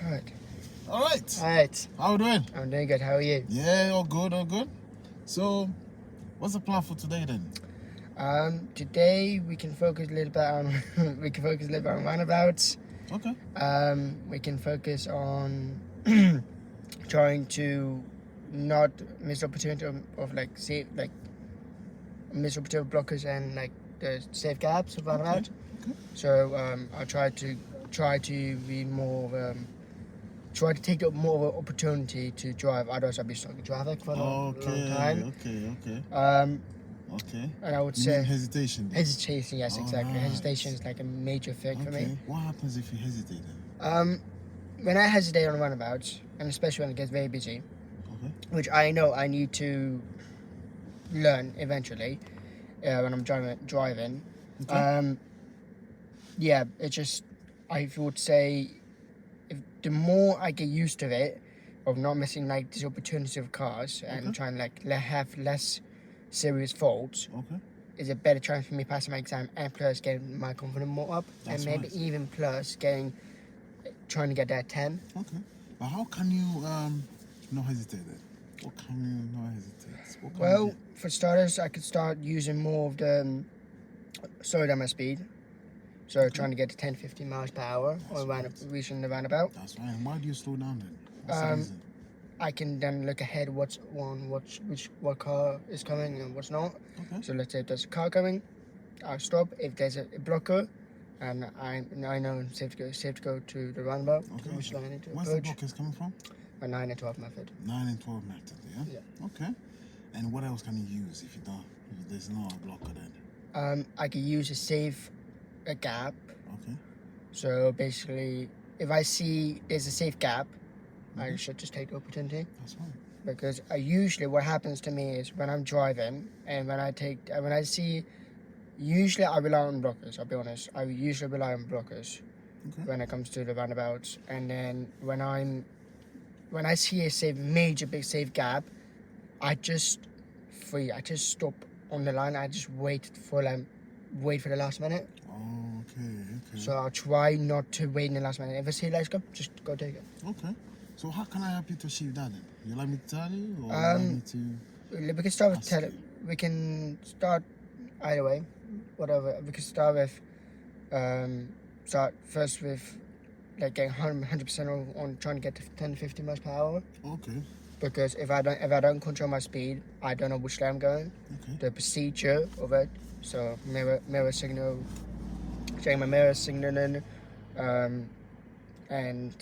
Good. All right. All right. How you doing? I'm doing good. How are you? Yeah, all good, all good. So, what's the plan for today then? Today we can focus a little bit on roundabouts. Okay. We can focus on trying to not miss opportunity of miss opportunity blockers and like the safe gaps of roundabout. Okay. So I'll try to be more. Try to take up more of an opportunity to drive. Otherwise, I'll be stuck in traffic for a long time. Okay. And I would You say mean hesitation then? hesitation. Yes, Oh, exactly. nice. Hesitation is like a major thing for me. What happens if you hesitate then? When I hesitate on roundabouts, and especially when it gets very busy, which I know I need to learn eventually when I'm driving. Okay. Yeah, it just I would say if the more I get used to it, of not missing like these opportunities of cars and trying like have less serious faults, is a better chance for me passing my exam and plus getting my confidence more up. That's and maybe right. even plus trying to get that 10. Okay. But how can you not hesitate then? What can you not hesitate? Well, for starters, I could start using more of the slow down my speed. So trying to get to 10-15 miles per hour reaching the roundabout. That's right. And why do you slow down then? What's the reason? I can then look ahead what car is coming and what's not. Okay. So let's say if there's a car coming, I'll stop. If there's a blocker, and I know it's safe to go to the roundabout. Okay. Which line I need to Where's approach. the blockers coming from? A 9 and 12 method. 9 and 12 method, yeah? Yeah. Okay. And what else can you use if there's no blocker then? I could use a gap. Okay. So basically, if I see there's a safe gap, I should just take the opportunity. That's right. Because usually what happens to me is when I'm driving and when I see, usually I rely on blockers. I'll be honest. I usually rely on blockers when it comes to the roundabouts. And then when I see a big safe gap, I just stop on the line. I just wait for the last minute. Oh, okay. So I'll try not to wait in the last minute. If I see lights come, just go take it. Okay. So how can I help you to achieve that then? You like me to tell you, or you like me to? We can start with We can start either way, whatever. We can start with first with like getting 100% on trying to get to 10-15 miles per hour. Okay. Because if I don't control my speed, I don't know which way I'm going. Okay. The procedure of it. So mirror signal, checking my mirror signaling, and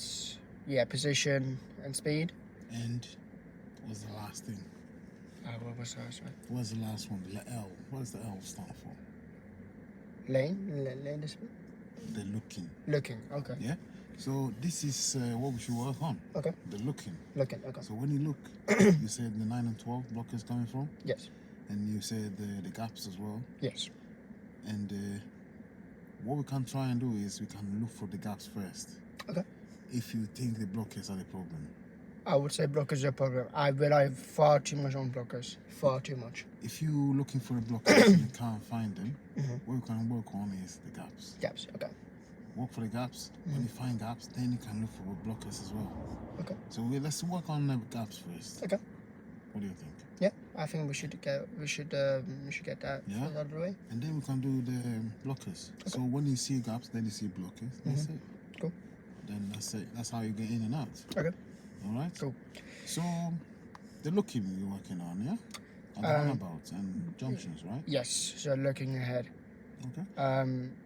yeah, position and speed. And what's the last thing? What was the last one? What's the last one? The L. What does the L stand for? Lane discipline? The looking. Looking, okay. Yeah? So this is what we should work on. Okay. The looking. Looking, okay. So when you look, you said the 9 and 12 blockers coming from? Yes. And you said the gaps as well? Yes. And what we can try and do is we can look for the gaps first. Okay. If you think the blockers are the problem. I would say blockers are a problem. I rely far too much on blockers. Far too much. If you're looking for the blockers and you can't find them, what you can work on is the gaps. Gaps, okay. Work for the gaps. When you find gaps, then you can look for blockers as well. Okay. So let's work on the gaps first. Okay. What do you think? Yeah, I think we should get that out of the way. And then we can do the blockers. Okay. So when you see gaps, then you see blockers. That's it. Cool. Then that's it. That's how you get in and out. Okay. All right. Cool. So the looking you're working on, yeah? And the roundabouts and junctions, right? Yes. So looking ahead. Okay.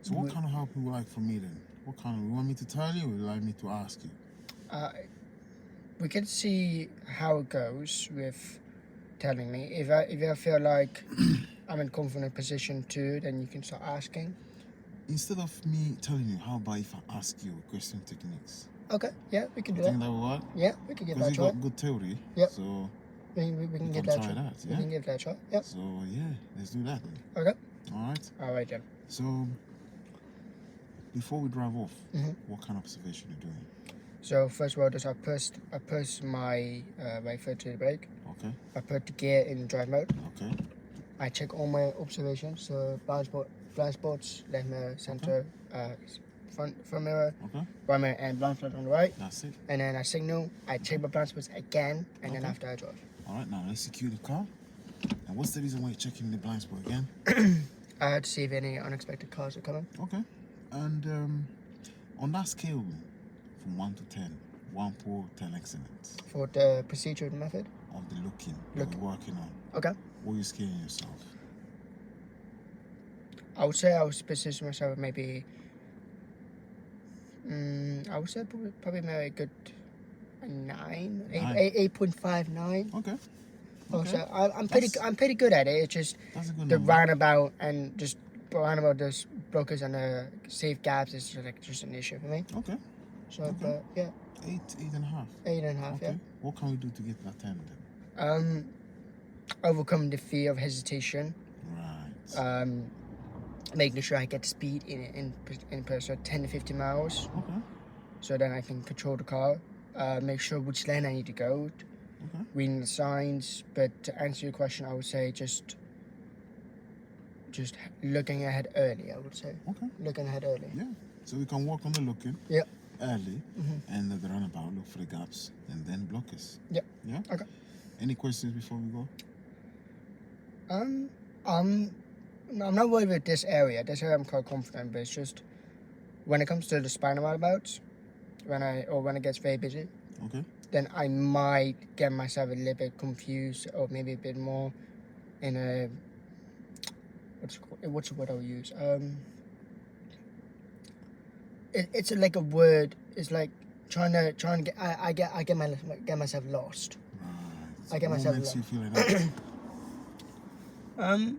So what kind of help would you like from me then? You want me to tell you, or would you like me to ask you? We can see how it goes with telling me. If I feel like I'm in confident position too, then you can start asking. Instead of me telling you, how about if I ask you question techniques? Okay, yeah, we can do that. that. Think that will work? Yeah, we can give that a try. Because you got good theory. Yep. So we can give that a try. Yeah? We can give that a try. Yep. So yeah, let's do that then. Okay. All right then. So before we drive off, what kind of observation are you doing? So first of all, I push my right foot to the brake. Okay. I put the gear in drive mode. Okay. I check all my observations, so blind spots, left mirror, center, front mirror, Okay. right mirror, and blind spot on the right. That's it. And then I signal. I check my blind spots again, and then after I drive. All right. Now let's secure the car. And what's the reason why you're checking the blind spot again? I had to see if any unexpected cars are coming. Okay. And on that scale, from 1 to 10, 1 poor, 10 excellent. For the procedure method. Of the looking that we're working on. Okay. What are you scaling yourself? I would say I would position myself at maybe. I would say probably maybe a good 9, 8.59. Okay. Also, I'm pretty good at it. It's just the roundabout and just roundabout those blockers and the safe gaps is just an issue for me. Okay. So, but yeah. 8.5. 8.5. Okay. Yeah. What can we do to get that 10 then? Overcome the fear of hesitation. Right. Making sure I get speed in person 10 to 50 miles. Okay. So then I can control the car. Make sure which lane I need to go. Okay. Reading the signs. But to answer your question, I would say just looking ahead early. I would say. Okay. Looking ahead early. Yeah. So we can work on the looking. Yeah. Early, and at the roundabout, look for the gaps, and then blockers. Yeah. Yeah. Okay. Any questions before we go? I'm not worried with this area. This area I'm quite confident, but it's just when it comes to the spinal roundabouts, when it gets very busy. Okay. Then I might get myself a little bit confused, or maybe a bit more in a what's the word I'll use? It's like a word. It's like trying to get. I get myself lost. Right. I get myself What makes lost. you feel like that?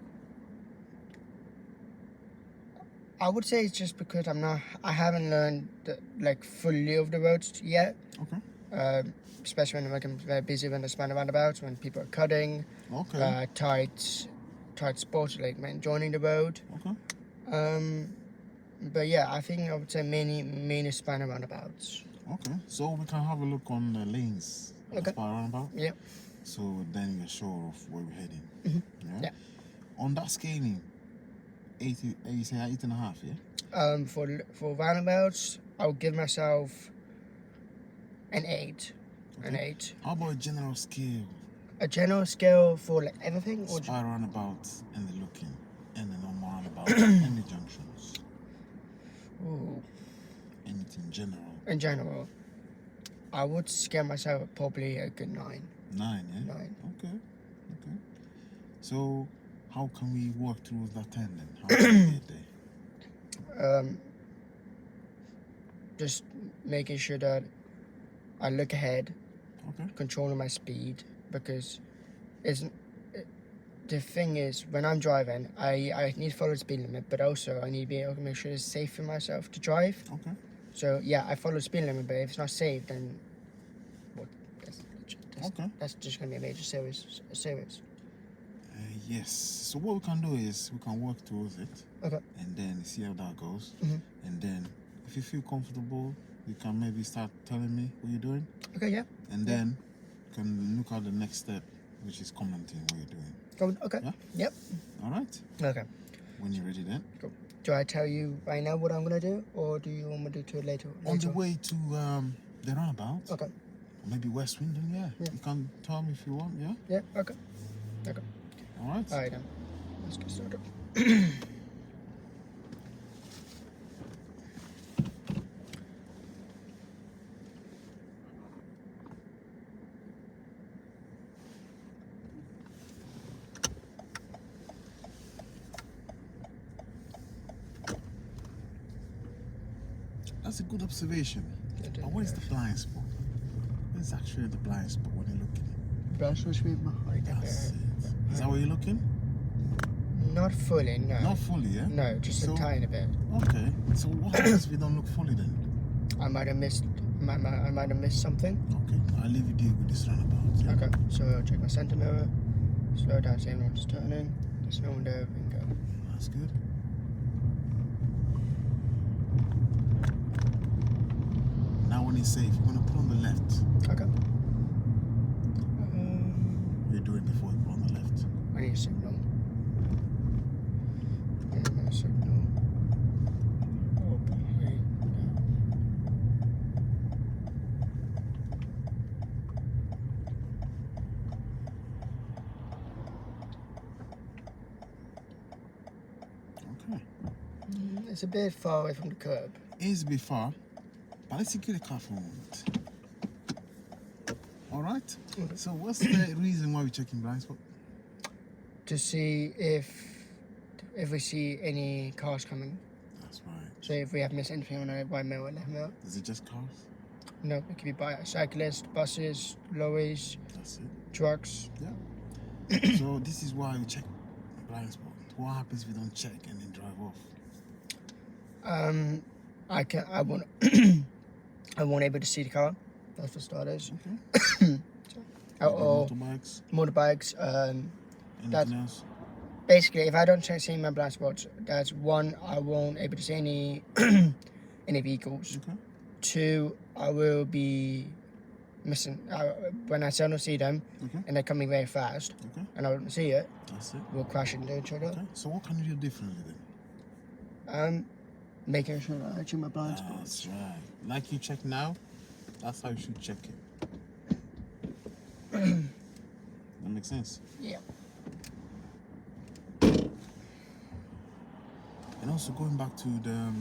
I would say it's just because I haven't learned fully of the roads yet. Okay. Especially when I'm very busy when the span roundabouts, when people are cutting. Okay. Tight spots like joining the road. Okay. But yeah, I think I would say mainly span roundabouts. Okay. So we can have a look on the lanes. Okay. Roundabout. Yeah. So then we're sure of where we're heading. Mm-hmm. Yeah. On that scaling, 8, you say 8.5, yeah? For roundabouts, I'll give myself an 8. Okay. An 8. How about a general scale? A general scale for everything? Or Spy roundabout and the looking, and the normal roundabout, and the junctions. Ooh. Anything general. In general, I would scare myself at probably a good 9. 9, yeah? 9. Okay. So, how can we work towards that 10 then? How can we get there? Just making sure that I look ahead, Okay. controlling my speed, because the thing is, when I'm driving, I need to follow the speed limit, but also I need to be able to make sure it's safe for myself to drive. Okay. So yeah, I follow the speed limit, but if it's not safe, then that's just going to be a major serious. Yes. So what we can do is we can work towards it. Okay. And then see how that goes. Mm-hmm. And then if you feel comfortable, you can maybe start telling me what you're doing. Okay, yeah. And then you can look at the next step, which is commenting what you're doing. Okay. Yeah? Yep. All right. Okay. When you're ready then. Cool. Do I tell you right now what I'm going to do, or do you want me to do it later? On the way to the roundabout. Okay. Or maybe West Swindon, yeah. You can tell me if you want, yeah? Yeah, okay. All right. All right, then. Let's get started. That's a good observation. But where's the blind spot? Where's actually the blind spot when you're looking? That's what's behind That's it. Is that where you're looking? Not fully, no. Not fully, yeah? No, just a tiny bit. Okay. So what happens if you don't look fully then? I might have missed something. Okay. I'll leave you deal with this roundabout. Yeah? Okay. So I'll check my center mirror. Slow down, see everyone's turning. There's no one there. We can go. That's good. Now when it's safe, you're gonna put on the left. Okay. What are you doing before you put on the left? I need a signal. I need a signal. Oh, It's a bit far away from the curb. It is a bit far, but let's secure the car for a moment. All right. Okay. So what's the reason why we're checking blind spot? To see if we see any cars coming. That's right. So if we have missed anything on our right mirror, left mirror. Is it just cars? No, it could be cyclists, buses, lorries, That's it. trucks. Yeah. So this is why we check blind spot. What happens if we don't check and then drive off? I won't I won't able to see the car. That's for starters. Okay. Or motorbikes. Anything else? Basically, if I don't see my blind spots, that's one, I won't able to see any any vehicles. Okay. Two, I will be missing when I don't see them, Okay. and they're coming very fast, Okay. and I don't see it. That's it. We'll crash into each other. Okay. So what can you do differently then? Making sure that I check my blind spots. That's right. Like you check now, that's how you should check it. That makes sense. Yeah. And also going back to the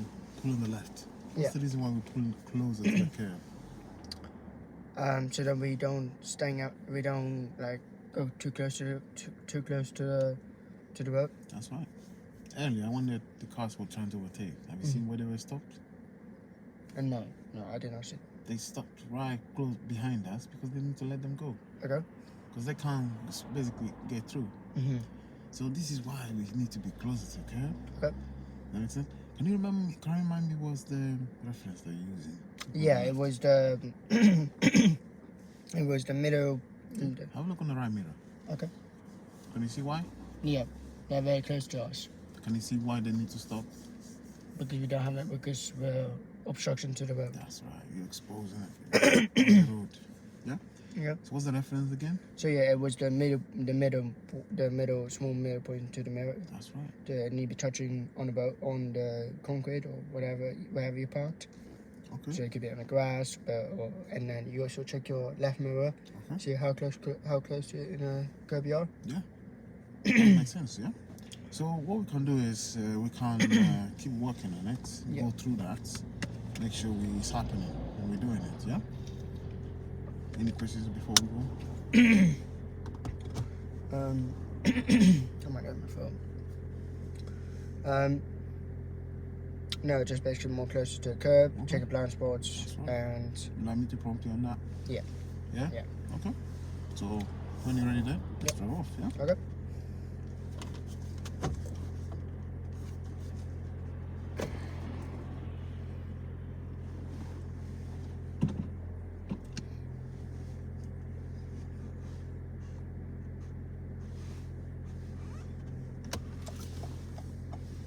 pull on the left. What's Yeah. the reason why we pull closer to the curb? So that we don't like go too close to the road. That's right. Earlier, when the cars were trying to overtake, have you seen where they were stopped? And no, I did not see. They stopped right close behind us because they need to let them go. Okay. Because they can't basically get through. Mhm. So this is why we need to be closer to the curb. Okay. That makes sense? Can you remind me what's the reference they're using? Yeah, it was the it was the middle. Have a look on the right mirror. Okay. Can you see why? Yeah, they're very close to us Can you see why they need to stop? because we don't have it because we're obstruction to the road. That's right. You're exposing it on the road. Yeah? Yeah. So what's the reference again? So yeah, it was the middle, small middle point to the mirror. That's right. The need to be touching on the concrete or wherever you parked. Okay. So it could be on the grass, and then you also check your left mirror, Okay. see how close to in a curb you are. Yeah. That makes sense, yeah? So what we can do is we can keep working on it, Yeah. go through that, make sure it's happening when we're doing it, yeah? Any questions before we go? I might have my phone. No, just basically more closer to the curb, Okay. check the blind spots, That's right. and You'd like me to prompt you on that? yeah. Yeah? Yeah. Okay. So when you're ready then, let's drive off, yeah? Okay.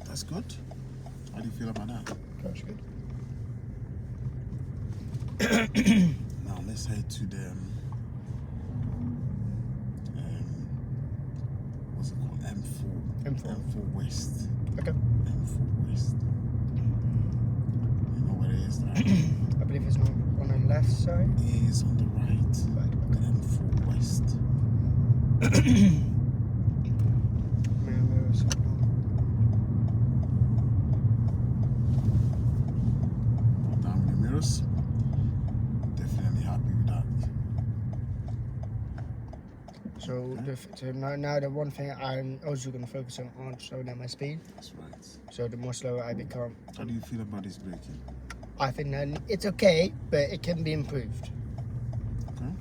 That's good. How do you feel about that? That's good. Now let's head to the what's it called? M4. M4 West. Okay. M4 West. You know where it is, right? I believe it's on the left side. It is on the right. Right. M4 West. Mirror signal. Put down the mirrors. Definitely happy with that. So, Okay. so now the one thing I'm also going to focus on slowing down my speed. That's right. So the more slower I become, How do you feel about this braking? I think that it's okay, but it can be improved. Okay.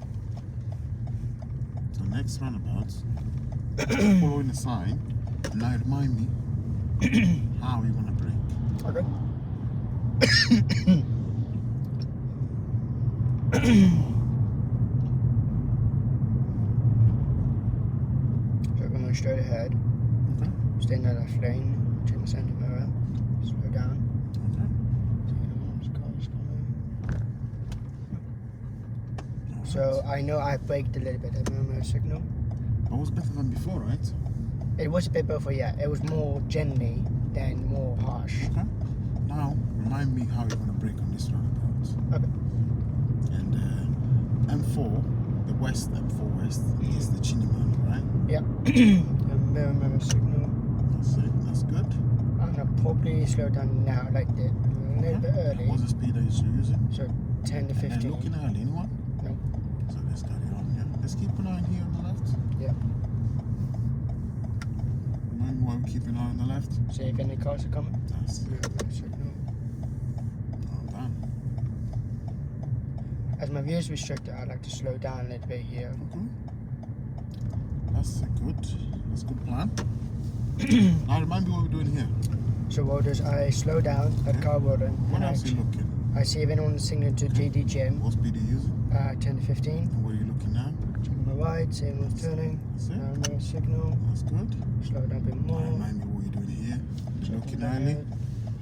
So next roundabout, following the sign. Now remind me how you wanna brake. Okay. So going straight ahead, Okay. stay in the left lane, check my center mirror, slow down. Okay. So I know I braked a little bit at mirror signal. That was better than before, right? It was a bit before, yeah. It was more gently than more harsh. Okay. Now remind me how you're gonna brake on this roundabout. Okay. And M4, the West M4 West is the Chiniman, right? Yeah. The mirror signal. That's it. That's good. And I'll probably slow down now, like a little bit early. What's the speed that you're using? So 10 to 15. And looking early, anyone? No. So let's carry on, yeah. Let's keep an eye here on the left. Yeah. Remember why we keep an eye on the left? See if any cars are coming. That's it. Signal. Well done. As my view is restricted, I like to slow down a little bit here. Okay. That's a good plan. Now remind me what we're doing here. So what does I slow down at car warden? What else are you looking? I see if anyone's signaling to JD Gym. What speed are you using? 10 to 15. And what are you looking now? Checking my right, see anyone's turning. That's it. Now no signal. That's good. Slow down a bit more. Now remind me what you're doing here. You're looking Checking early. right.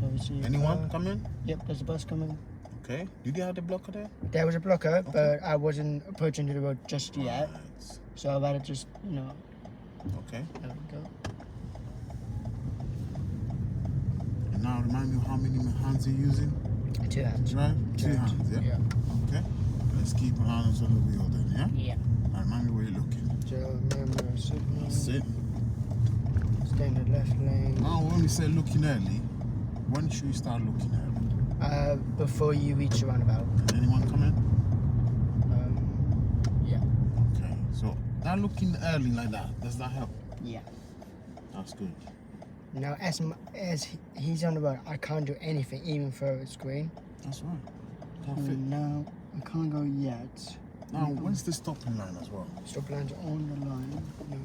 Obviously, Anyone coming? Yep, there's a bus coming. Okay. Did you have the blocker there? There was a blocker, but I wasn't approaching to the road just yet. Right. So I've had to just, Okay. there we go. And now remind me how many hands you're using. 2 hands. Right? Two hands, yeah? Yeah. Okay. Let's keep an eye on the wheel then, yeah? Yeah. Now remind me where you're looking. So remember, signal. That's it. Stay in the left lane. Now when we say looking early, when should you start looking early? Before you reach the roundabout. Is anyone coming? Yeah. Okay. So that looking early like that, does that help? Yeah. That's good. Now, as he's on the road, I can't do anything, even throw his screen. That's right. Can't fit. No, I can't go yet. Now, when's the stopping line as well? Stop lines on the line. No.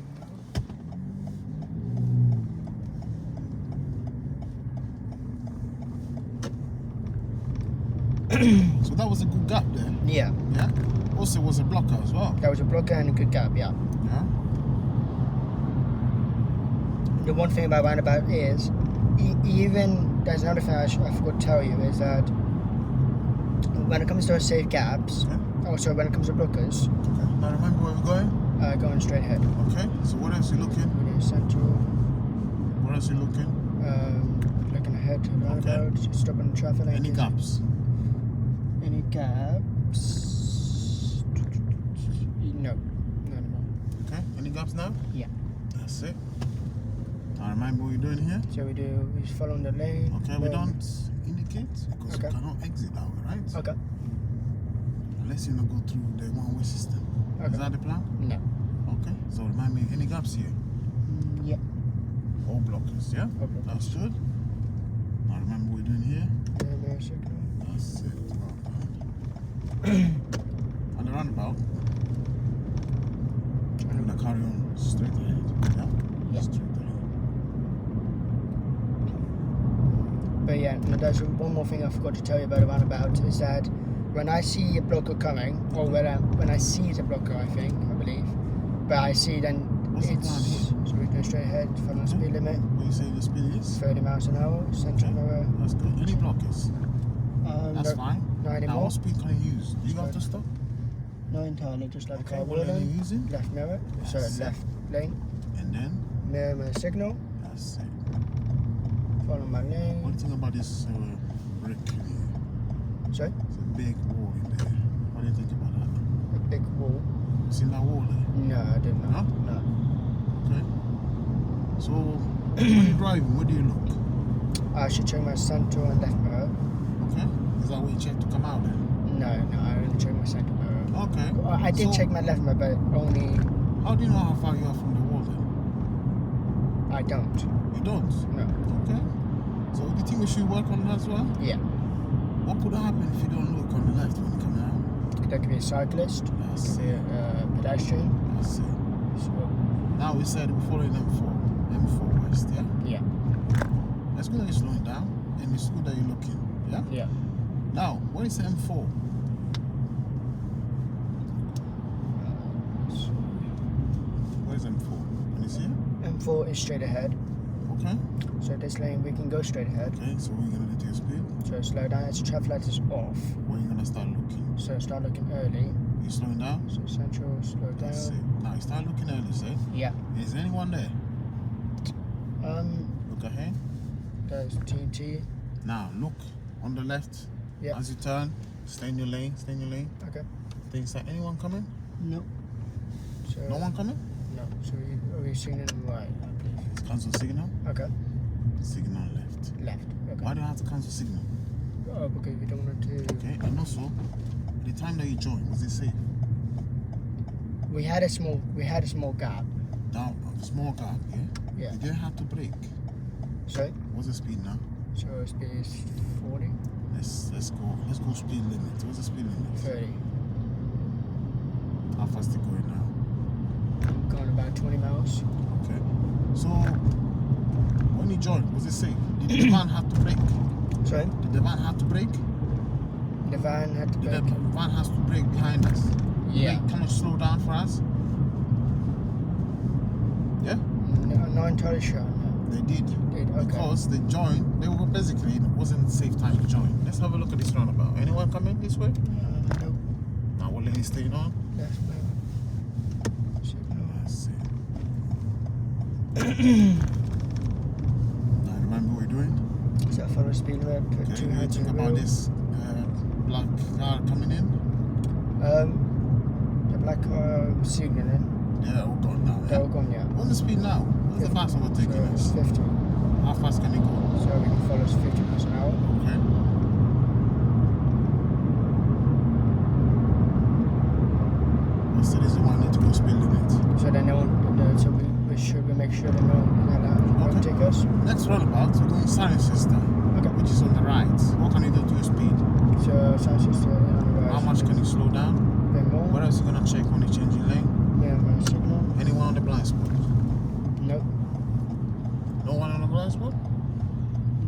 So that was a good gap there. Yeah, Yeah. Also was a blocker as well. that was a blocker and a good gap, yeah. Yeah. The one thing about roundabout is, even, there's another thing I forgot to tell you, is that when it comes to safe gaps, Okay. also when it comes to blockers, Okay. Now remember where we're going. going straight ahead. Okay. So what else you looking? We're in central, What else you looking? looking ahead to the roundabout, stopping the traffic light. Any gaps? Any gaps? No. No more. Okay. Any gaps now? Yeah. That's it. Now remember what you're doing here. So we just follow the lane. Okay. We don't indicate because Okay. you cannot exit that way, right? Okay. Unless you not go through the one-way system. Okay. Is that the plan? No. Okay. So remind me, any gaps here? Yeah. All blockers, yeah? All blockers. That's good. Now remember what we're doing here. No signal. That's it. On the roundabout, I'm gonna carry on straight ahead. Yeah? Yeah. Straight ahead. But yeah, no, there's one more thing I forgot to tell you about the roundabout is that when I see a blocker coming, or when I see the blocker, I believe, but I see then What's the it's plan here? so we're going straight ahead, following the speed limit, What you say the speed is? 30 miles an hour, central mirror. That's good. Any blockers? That's No, fine. not Now anymore. what speed can you use? Do you have to stop? Not entirely, just like Okay, car what lane are you warden. using? Left mirror, so That's it. left lane, And then, mirror signal, that's it. follow my lane. One thing about this brick here, Sorry, it's a big wall in there. What do you think about that? a big wall. See that wall there? No, I didn't know. Huh? No. Okay. So, when you're driving, where do you look? I should check my central and left mirror. Okay. Is that where you check to come out then? No, I only check my central mirror. Okay. Well, I did So, check my left mirror, but only How do you know how far you are from the wall then? I don't. You don't? No. Okay. So, do you think we should work on that as well? Yeah. What could happen if you don't look on the left when you come out? That could be a cyclist. That's Could be it. a pedestrian. That's it. So, Now we said we're following M4. M4 West, yeah? yeah. It's good that you're slowing down, and it's good that you're looking, yeah? Yeah. Now, what is M4? What is M4? Can you see it? M4 is straight ahead. Okay. So this lane we can go straight ahead. Okay, so what are you going to do to your speed? So slow down. As the traffic light is off. When are you going to start looking? So start looking early. You slowing down? So central, slow That's it. down. Now, you start looking early, say. Yeah. Is anyone there? Um, Look ahead. there's TNT. Now, look on the left. Yeah. As you turn, stay in your lane, stay in your lane. Okay. Is there anyone coming? No. So No one coming? No. So are we signaling right? I believe. It's cancel signal. Okay. Signal left. Left. Okay. Why do I have to cancel signal? Oh, because we don't want to. Okay, and also, the time that you joined, was it safe? We had a small gap. Down a small gap, yeah? Yeah. You didn't have to brake. So What's the speed now? speed is 40. Let's go speed limit. What's the speed limit? 30. How fast are you going now? I'm going about 20 miles. Okay. So when you joined, was it safe? Did the van have to brake? Sorry? Did the van have to brake? The van had to Did the brake. van has to brake behind us? Yeah. Brake kind of slow down for us? Yeah? No, I'm not entirely sure. No. They did. Okay. Because they joined, they were basically, it wasn't a safe time to join. Let's have a look at this roundabout. Anyone coming this way? Nope. Now what lane is staying on? That's no. Let's see. Now remember what we're doing? So follow speed limit, put Okay, two we hands think on the about wheel. this black car coming in. The black car signaling. Yeah, all gone now. They're Yeah? all gone, yeah. What's the speed now? What's the fast overtaking So it's us? 50. How fast can it go? So we can follow 50 miles an hour. Okay. What's the reason why I need to go speed limit? So then no one, so we make sure that no one can overtake us. Next roundabout, we're doing Cirencester, Okay. which is on the right. What can you do to your speed? So sounds just on the right. How much can you slow down? A bit more. What else are you gonna check when you change your lane? Minimum signal. Anyone on the blind spot? Nope. No one on the blind spot?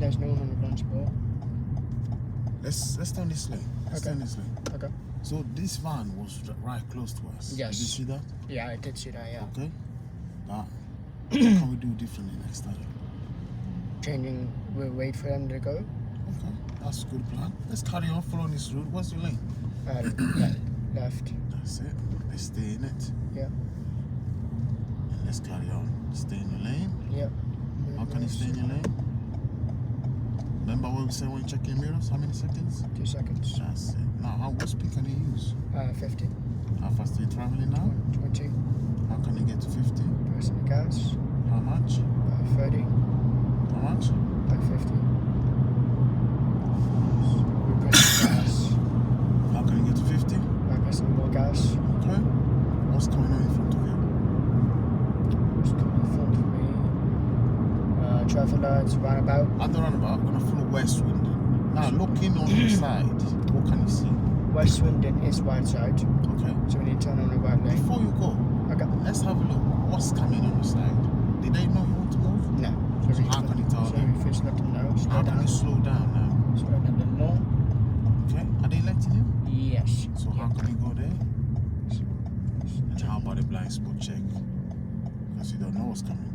There's no one on the blind spot. Let's turn this lane. Let's Okay. turn this lane. Okay. So this van was right close to us. Yes. Did you see that? Yeah, I did see that, yeah. Okay. Now, what can we do differently next time? Changing, we'll wait for them to go. Okay, that's a good plan. Let's carry on following this route. What's your lane? Left. That's it. Let's stay in it. Yeah. And let's carry on. Stay in your lane. Yep. How can you stay in your lane? Remember what we said when you check your mirrors? How many seconds? 2 seconds. That's it. Now, what speed can you use? 50. How fast are you traveling now? 20. How can you get to 50? Pressing the gas. How much? 30. How much? 50. We press the gas. How can you get to 50? By pressing more gas. Okay. What's coming on in front of you? What's coming in front of me? Traffic lights, roundabout. At the roundabout, I'm gonna follow West Swindon. Now, looking on your side, what can you see? West Swindon is right side. Okay. So we need to turn on the right lane. Before you go, Okay. let's have a look. What's coming on the side? Did they know you want to move? No. So how can you tell So them? we first let them know. Slow How can down. you slow down now? Slow down a bit more. Okay. Are they letting you? Yes. So how can you go there? And how about the blind spot check? Because you don't know what's coming.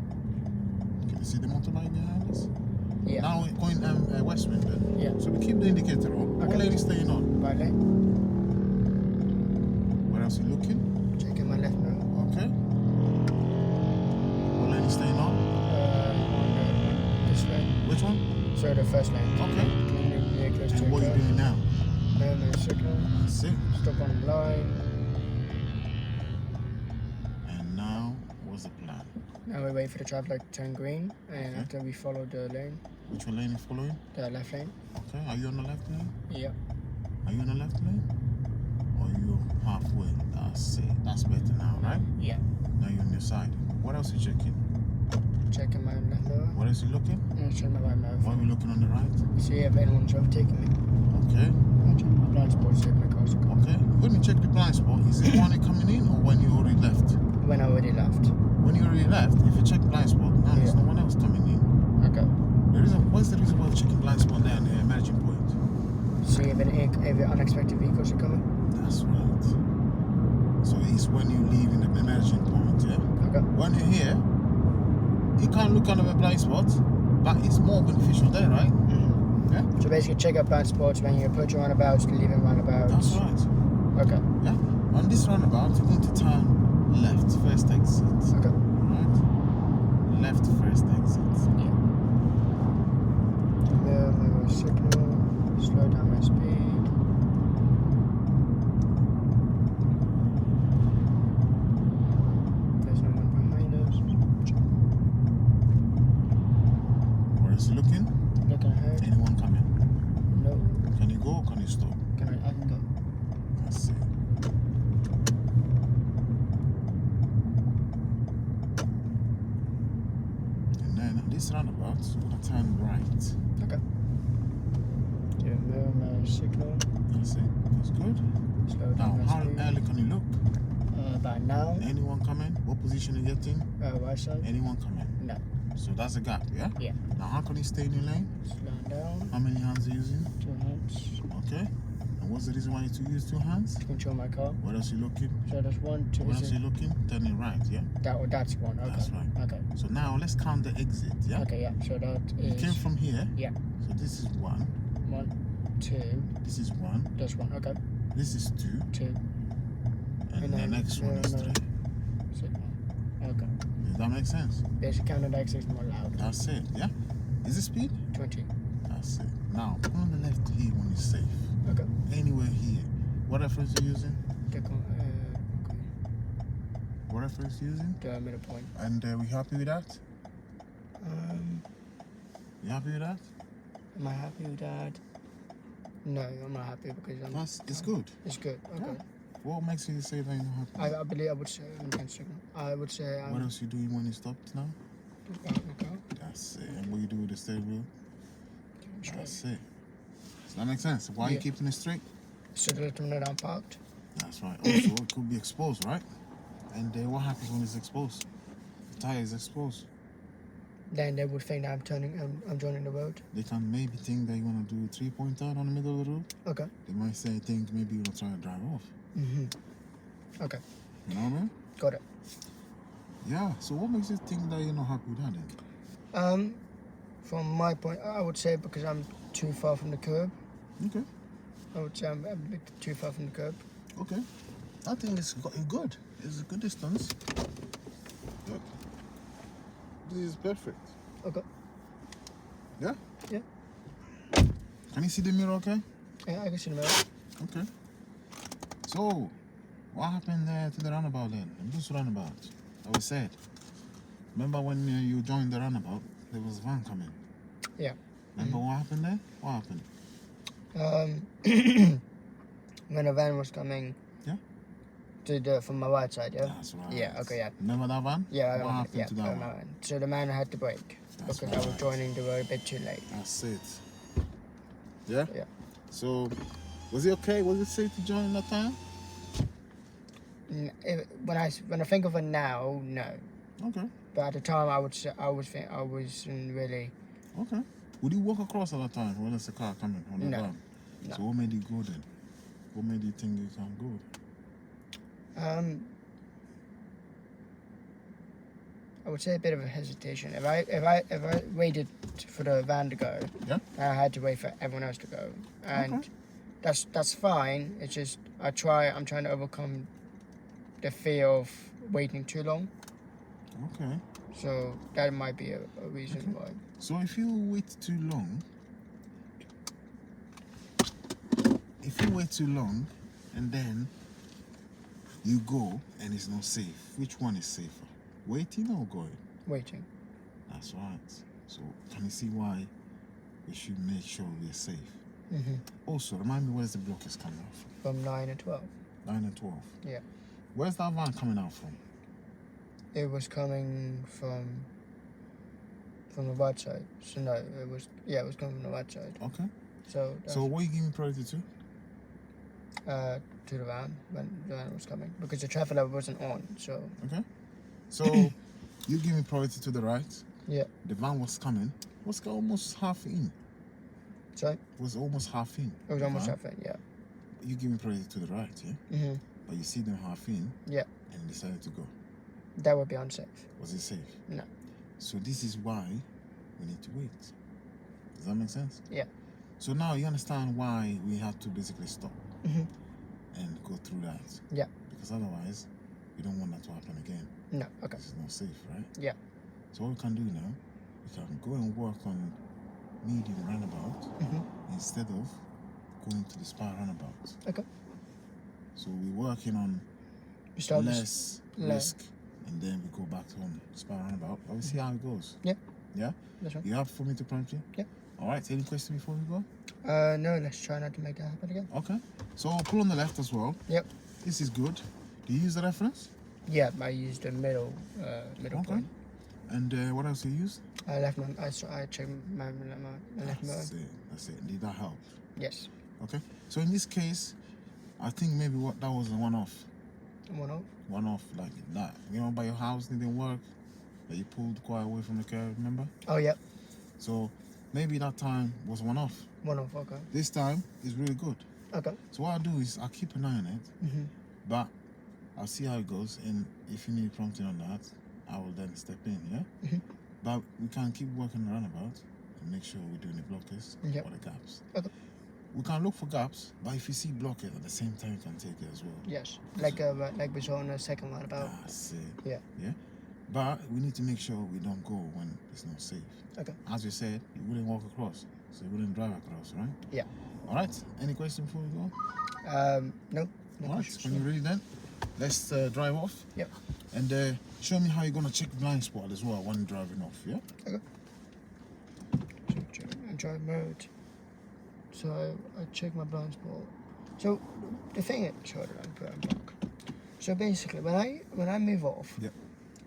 Can you see the motorbike behind us? Yeah. Now we're going West Swindon. Yeah. So we keep the indicator on. What Okay. lane is staying on? Right lane. Where else are you looking? Checking my left now. Okay. What lane is staying on? On this lane. Which one? So the first lane. Okay. Near close to And what are you doing now? Minimum signal. That's it. Stop on the line. And now, what's the plan? Now we wait for the traffic light to turn green, and Okay. after we follow the lane, Which one lane are you following? the left lane. Okay. Are you on the left lane? Yep. Are you on the left lane? Or are you halfway? That's it. That's better now, right? Yeah. Now you're on your side. What else are you checking? Checking my left mirror. What else are you looking? And checking my right mirror. Why are we looking on the right? See if anyone's overtaking me. Okay. I'm checking my blind spot, see if my car's coming. Okay. When you check the blind spot, is it when you're coming in or when you already left? When I already left. When you already left, if you check blind spot, now there's Yeah. no one else coming in. Okay. What's the reason why we're checking blind spot down there, emerging point? See if any unexpected vehicles are coming. That's right. So it's when you leave in the emerging point, yeah? Okay. When you're here, you can't look under the blind spot, but it's more beneficial there, right? Mm-hmm. Yeah? So basically check out blind spots when you approach roundabouts, leaving roundabouts. That's right. Okay. Yeah? On this roundabout, you're going to turn left, first exit. Okay. Right? Left, first exit. Yeah. Mirror signal. Slow down my speed. There's no one behind us. Where this roundabout, you're gonna turn right. Okay. Yeah, mirror signal. That's it. That's good. Slow Now, down. how early can you look? By now. Anyone coming? What position are you getting? Right side. Anyone coming? No. So that's a gap, yeah? Yeah. Now, how can you stay in your lane? Slow down. How many hands are you using? 2 hands. Okay. And what's the reason why you need to use 2 hands? To control my car. What else are you looking? So there's 1, 2. What else are you looking? Turn it right, yeah? That's 1. Okay. That's right. Okay. So now let's count the exit, yeah? Okay, yeah. So that You is came from here. Yeah. So this is 1. 1, 2. This is 1. There's 1. Okay. This is 2. 2. And the next one is 3. Signal. Okay. Does that make sense? Basic count and exit is more loud. That's it, yeah? Is it speed? 20. That's it. Now, put on the left here when you're safe. Okay. Anywhere here. What reference are you using? Okay. What reference are you using? The middle point. And we happy with that? You happy with that? Am I happy with that? No, I'm not happy because I'm. It's good. It's good. Okay. Yeah. What makes you say that you're not happy? I believe I would say signal. I would say. What else you doing when you stopped now? Okay. That's it. And what you do with the steering wheel? Straight. That's it. Does that make sense? Why are you Yeah. keeping it straight? So to let them know that I'm parked. That's right. Also, it could be exposed, right? And what happens when it's exposed? The tire is exposed. Then they would think that I'm joining the road. They can maybe think that you want to do a 3-point turn on the middle of the road. Okay. They might think maybe you want to try to drive off. Okay. You know what I mean? Got it. Yeah. So what makes you think that you're not happy with that then? From my point, I would say because I'm too far from the curb. Okay. I would say I'm a bit too far from the curb. Okay. I think it's good. It's a good distance. Look. This is perfect. Okay. Yeah? Yeah. Can you see the mirror okay? Yeah, I can see the mirror. Okay. So, what happened there to the roundabout then? This roundabout, I was said. Remember when you joined the roundabout, there was a van coming? Yeah. Remember what happened there? What happened? When a van was coming. Yeah? From my right side, yeah? That's right. Yeah, okay, yeah. Remember that van? Yeah, What happened to that I one? remember. So the man had to brake That's because I was right. joining the road a bit too late. That's it. Yeah? Yeah. So, was it okay? Was it safe to join that time? When I think of it now, no. Okay. But at the time, I wasn't really. Okay. Would you walk across at that time when there's a car coming on the No. van? No. So what made you go then? What made you think you can go? I would say a bit of a hesitation. If I waited for the van to go, Yeah? I had to wait for everyone else to go, and Okay. that's fine. It's just I'm trying to overcome the fear of waiting too long. Okay. So that might be a reason Okay. why. So if you wait too long, and then you go and it's not safe, which one is safer? Waiting or going? Waiting. That's right. So can you see why we should make sure we're safe? Also, remind me where's the block is coming out from? From 9 and 12. 9 and 12. Yeah. Where's that van coming out from? It was coming from the right side. So no, it was coming from the right side. Okay. So that's, So what are you giving priority to? to the van when the van was coming because the traffic light wasn't on. So Okay. So you give me priority to the right. yeah. The van was coming. Was almost half in. So Was almost half in. it was the almost van. traffic. Yeah. You give me priority to the right, yeah? But you see them half in. Yeah. And decided to go. That would be unsafe. Was it safe? No. So this is why we need to wait. Does that make sense? Yeah. So now you understand why we have to basically stop Mhm. and go through that. Yeah. Because otherwise, we don't want that to happen again. No. Okay. This is not safe, right? Yeah. So what we can do now, we can go and work on medium roundabout instead of going to the spa roundabout. Okay. So we're working on We start with less risk, and then we go back to spa roundabout. But we see how it goes. Yeah. Yeah? That's right. You happy for me to prompt you? Yeah. All right. Any question before we go? No, let's try not to make that happen again. Okay. So pull on the left as well. Yep. This is good. Do you use the reference? Yeah, I used the middle Okay. point. And what else you use? I checked my left mirror. That's it. Did that help? Yes. Okay. So in this case, I think maybe that was a one-off. One-off? One-off, like that. You know, by your house didn't work, that you pulled quite away from the curb, remember? Oh, yeah. So maybe that time was one-off. One-off, okay. This time is really good. Okay. So what I'll do is I'll keep an eye on it, but I'll see how it goes, and if you need prompting on that, I will then step in, yeah? But we can keep working the roundabout and make sure we're doing the blockers or the gaps. Okay. We can look for gaps, but if you see blockers at the same time, you can take it as well. Yes, like we saw on the second roundabout. That's it. Yeah. Yeah? But we need to make sure we don't go when it's not safe. Okay. As you said, you wouldn't walk across, so you wouldn't drive across, right? Yeah. All right. Any question before we No. go? No All right. questions. When you're ready then, let's drive off. Yep. And show me how you're going to check blind spot as well when you're driving off, yeah? Okay. So, drive mode. So, I check my blind spot. So, the thing is, so basically, when I move off,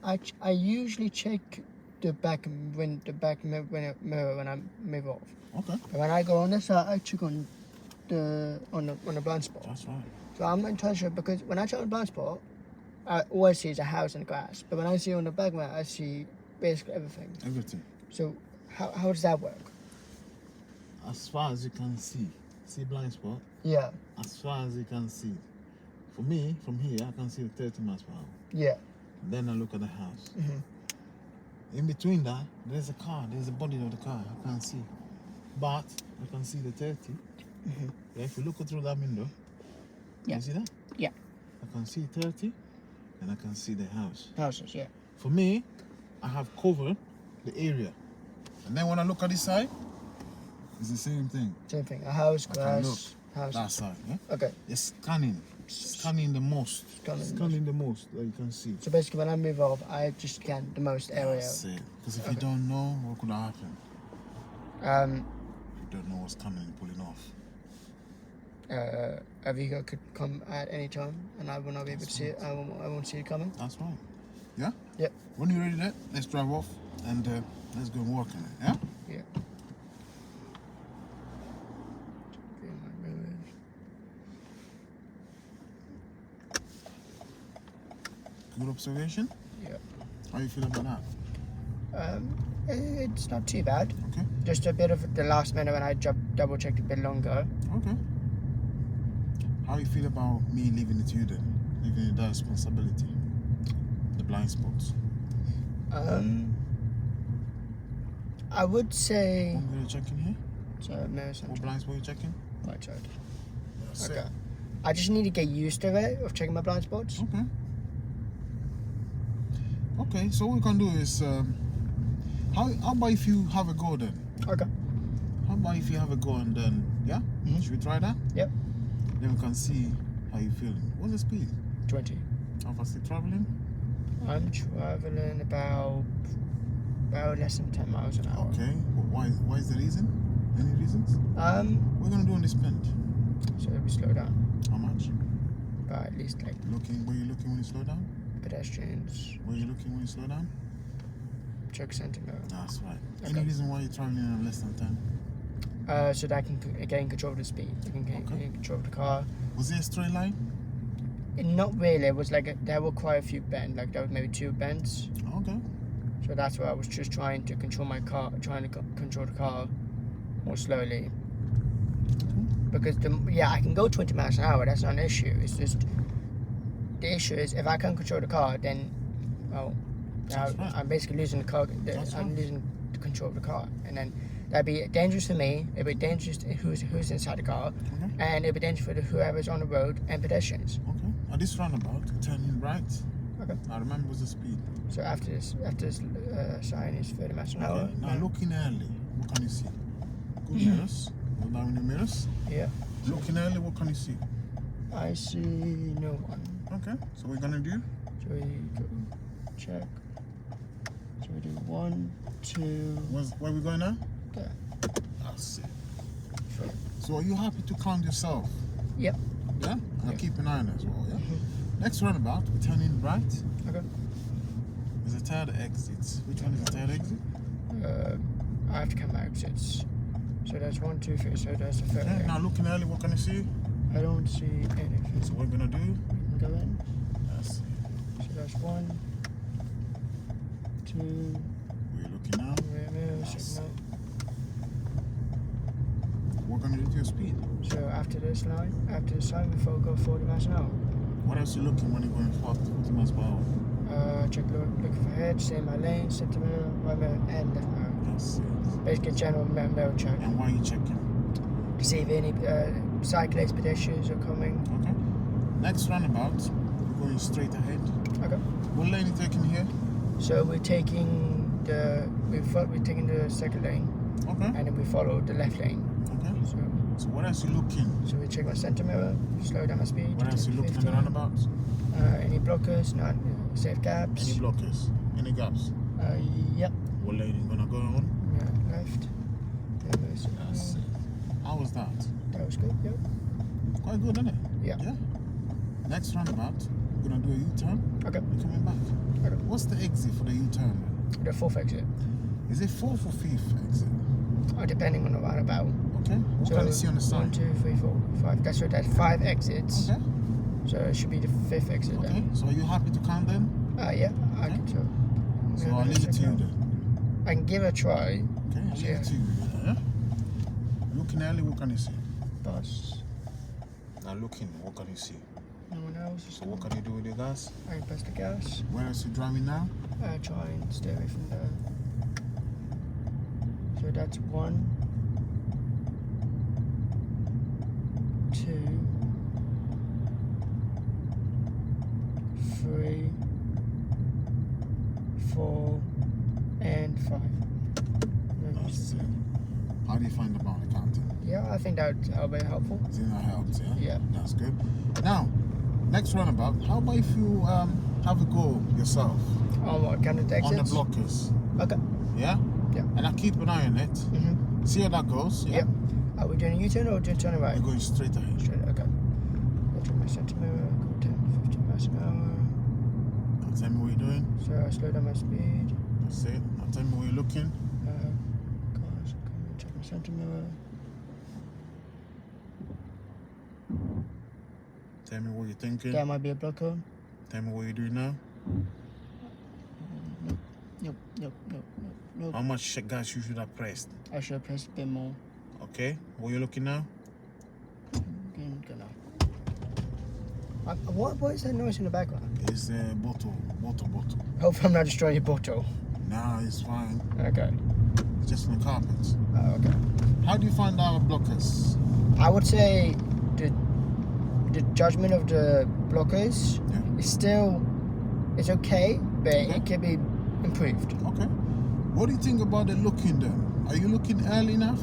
I usually check the back mirror when I move off. Okay. And when I go on this side, I check on the blind spot. That's right. So I'm not entirely sure, because when I check on the blind spot, I always see a house and grass. But when I see on the back mirror, I see basically everything. Everything. So how does that work? As far as you can see blind spot? Yeah. As far as you can see. For me, from here, I can see the 30 miles per hour. Yeah. Then I look at the house. In between that, there's a car. There's a body of the car. I can't see. But I can see the 30. Yeah, if you look through that window, you see that? Yeah. I can see 30, and I can see the house. Houses, yeah. For me, I have covered the area. And then when I look at this side, it's the same thing. Same thing. A house, I can grass, house. that side, yeah? Okay. It's scanning the most. Scanning the most that you can see. So basically, when I move off, I just scan the most area. That's it. Because if you don't know, what could happen? You don't know what's coming and pulling off. A vehicle could come at any time, and I will not be able to see it. I won't see it coming. That's right. Yeah? Yep. When you're ready then, let's drive off and let's go and work on it, yeah? Yeah. Good observation? Yeah. How you feel about that? It's not too bad. Okay. Just a bit of the last minute when I double checked a bit longer. Okay. How you feel about me leaving it to you then? Leaving you that responsibility? The blind spots? I would say... What are you checking here? So, no, What blind spot are you checking? right side. That's Okay. it. I just need to get used to it, of checking my blind spots. Okay. Okay, so what we can do is... how about if you have a go then? Okay. How about if you have a go and then... Yeah? Should we try that? Yep. Then we can see how you're feeling. What's the speed? 20. How fast are you traveling? I'm traveling about less than 10 miles an hour. Okay. Why is the reason? Any reasons? What are you going to do on this bend? So we slow down. How much? But at least like Where you looking when you slow down? pedestrians, Where you looking when you slow down? check centimeter. That's right. Okay. Any reason why you're traveling in less than 10? So that I can gain control of the speed. I can gain control of the car. Was it a straight line? Not really. It was like there were quite a few bends. Like there was maybe 2 bends. Okay. So that's why I was just trying to control my car, control the car more slowly. Because I can go 20 miles an hour. That's not an issue. It's just the issue is if I can't control the car, then I'm basically losing the car. I'm losing the control of the car, and then that'd be dangerous for me. It'd be dangerous to who's inside the car, and it'd be dangerous for whoever's on the road and pedestrians. Okay. At this roundabout, turning right. Okay. I remember what's the speed. So after this sign is 30 miles an hour. Okay. Now looking early, what can you see? Good mirrors. Go down in the mirrors. Yeah. Looking early, what can you see? I see no one. Okay. So what we're gonna do? So we go check. So we do 1, 2. Where we going now? There. That's it. Sure. So are you happy to count yourself? Yep. Yeah? And I'll keep an eye on it as well, yeah? Next roundabout, we're turning right. Okay. There's a third exit. Which one is the third exit? I have to count my exits. So there's 1, 2, 3. So there's the third. Okay, now looking early, what can you see? I don't see anything. So what we're gonna do? We can go in. Let's see. So that's 1, 2. We're looking now. Signal. What can you do to your speed? So after this sign, we go 40 miles an hour. What else you looking when you're going 40 miles per hour? Check look for head, see my lane, center mirror, right mirror, and left mirror. That's it. Basically general mirror check. And why are you checking? To see if any cyclists, pedestrians are coming. Okay. Next roundabout, we're going straight ahead. Okay. What lane are you taking here? So we're taking the second lane, Okay. and then we follow the left lane. Okay. So what else you looking? So we check my center mirror, slow down my speed. What else you looking at the roundabout? Any blockers, not safe gaps. Any blockers? Any gaps? Yep. What lane you gonna go on? Yeah, left. That's it. How was that? That was good. Yep. Quite good, isn't it? Yeah. Yeah. Next roundabout, we're gonna do a U-turn. Okay. We're coming back. Okay. What's the exit for the U-turn? The fourth exit. Is it 4th or 5th exit? Depending on the roundabout. Okay. What So can you see on the 1, side? 2, 3, 4, 5. That's 5 exits. Okay. So it should be the 5th exit. Okay. Then. So are you happy to count them? Yeah. I Okay. can tell. So I'll leave it to you then. I can give it a try. Okay. I'll leave it to you. Yeah. Looking early, what can you see? Bus. Now looking, what can you see? No one else. So what can you do with your gas? I can press the gas. Where else you driving now? Try and stay away from there. So that's 1, 2, 3, 4, and 5. That's it. How do you find the boundary counting? Yeah, I think that'll be helpful. I think that helps, yeah? Yeah. That's good. Now, next roundabout, how about if you have a go yourself On what kind of exits? on the blockers? Okay. Yeah? Yeah. And I keep an eye on it. Mm-hmm. See how that goes? Yeah? Yep. Are we doing a U-turn or just turning right? We're going straight ahead. Straight. Okay. Go to my center mirror. Go 10, 15 miles an hour. Now tell me what you're doing. So I slow down my speed. That's it. Now tell me where you're looking. Cars coming. Check my center mirror. Tell me what you're thinking. That might be a blocker. Tell me what you're doing now. Nope. How much gas you should have pressed. I should have pressed a bit more. Okay. Where you looking now? What is that noise in the background? It's a bottle. Hopefully I'm not destroying your bottle. Nah, it's fine. Okay. It's just on the carpet. Okay. How do you find our blockers? I would say the judgment of the blockers is still it's okay, but it can be improved. Okay. What do you think about the looking then? Are you looking early enough?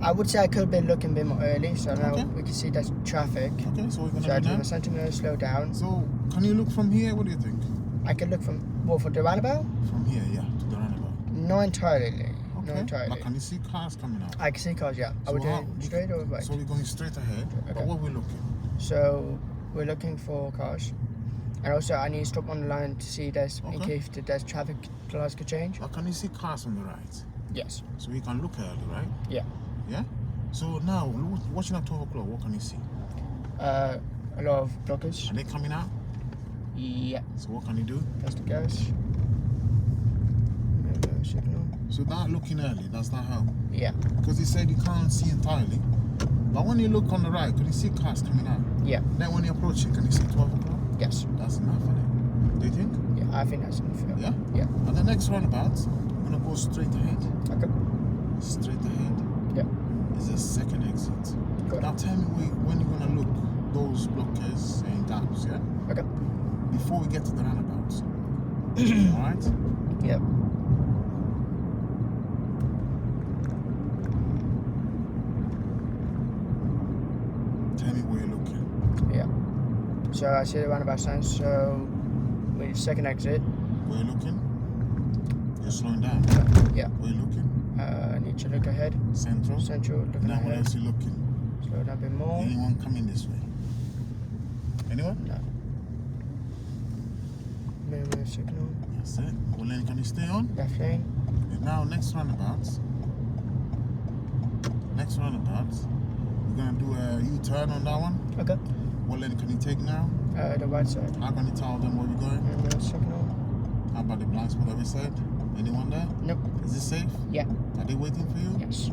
I would say I could have been looking a bit more early, so now Okay. we can see there's traffic. Okay, so we're So I gonna do do my now. centimeter, slow down. So can you look from here? What do you think? I can look from for the roundabout? From here, yeah, to the roundabout. Not entirely. Not Okay. entirely. But can you see cars coming out? I can see cars, yeah. Are we So doing straight or right? So we're going straight ahead. Okay. But what we're looking? So we're looking for cars. And also I need to stop on the line to see there's in Okay. case there's traffic lights could change. But can you see cars on the right? Yes. So we can look early, right? Yeah. Yeah? So now, watching at 12 o'clock, what can you see? A lot of blockers. Are they coming out? Yeah. So what can you do? That's the gas. Signal. So that looking early, does that help? Yeah. Because he said you can't see entirely. But when you look on the right, can you see cars coming out? Yeah. Then when you're approaching, can you see 12 o'clock? Yes. That's enough, isn't it? Do you think? Yeah, I think that's enough. Yeah? Yeah. And the next roundabout, we're going to go straight ahead. Okay. Straight ahead. Yeah. Is the second exit. Good. Now tell me when you're going to look those blockers and gaps, yeah? Okay. Before we get to the roundabouts. Alright? Yep. Tell me where you're looking. Yeah. So I see the roundabout sign. So we second exit. Where you looking? You're slowing down. Yeah. Where you looking? I need to look ahead. Central. Central. Looking Now where ahead. else you looking? Slow down a bit more. Anyone coming this way? Anyone? No. Minimum signal. That's it. Well, then can you stay on? Left lane. And now next roundabout. We're gonna do a U-turn on that one. Okay. What lane can you take now? The right side. How can you tell them where we're going? Signal. How about the blind spot other side? Anyone there? Nope. Is it safe? Yeah. Are they waiting for you? Yes.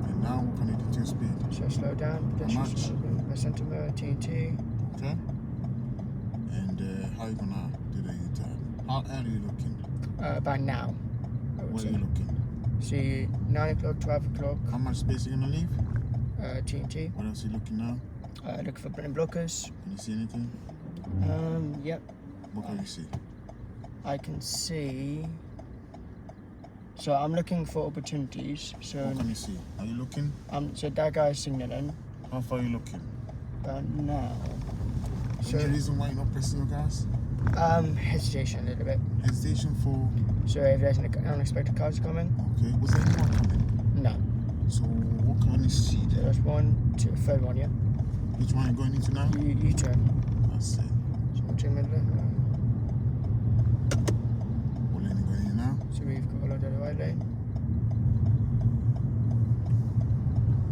And now what can you do to your speed? So slow down. How much? A centimeter, TNT. Okay. And how are you gonna do the U-turn? How early are you looking? By now. Where are you looking? See, 9 o'clock, 12 o'clock. How much space are you gonna leave? TNT. What else are you looking now? Look for blend blockers. Can you see anything? Yep. What can you see? I can see. So I'm looking for opportunities. So What can you see? Are you looking? so that guy's signaling. How far are you looking? But now. So Any reason why you're not pressing your gas? hesitation a little bit. Hesitation for... So if there's an unexpected cars coming. Okay. Was there anyone coming? No. So what can you see So there? there's one, two, third one, yeah. Which one are you going into now? U-turn. That's it. So 2 minutes left. What lane are you going in now? So we've got a lot of the right lane.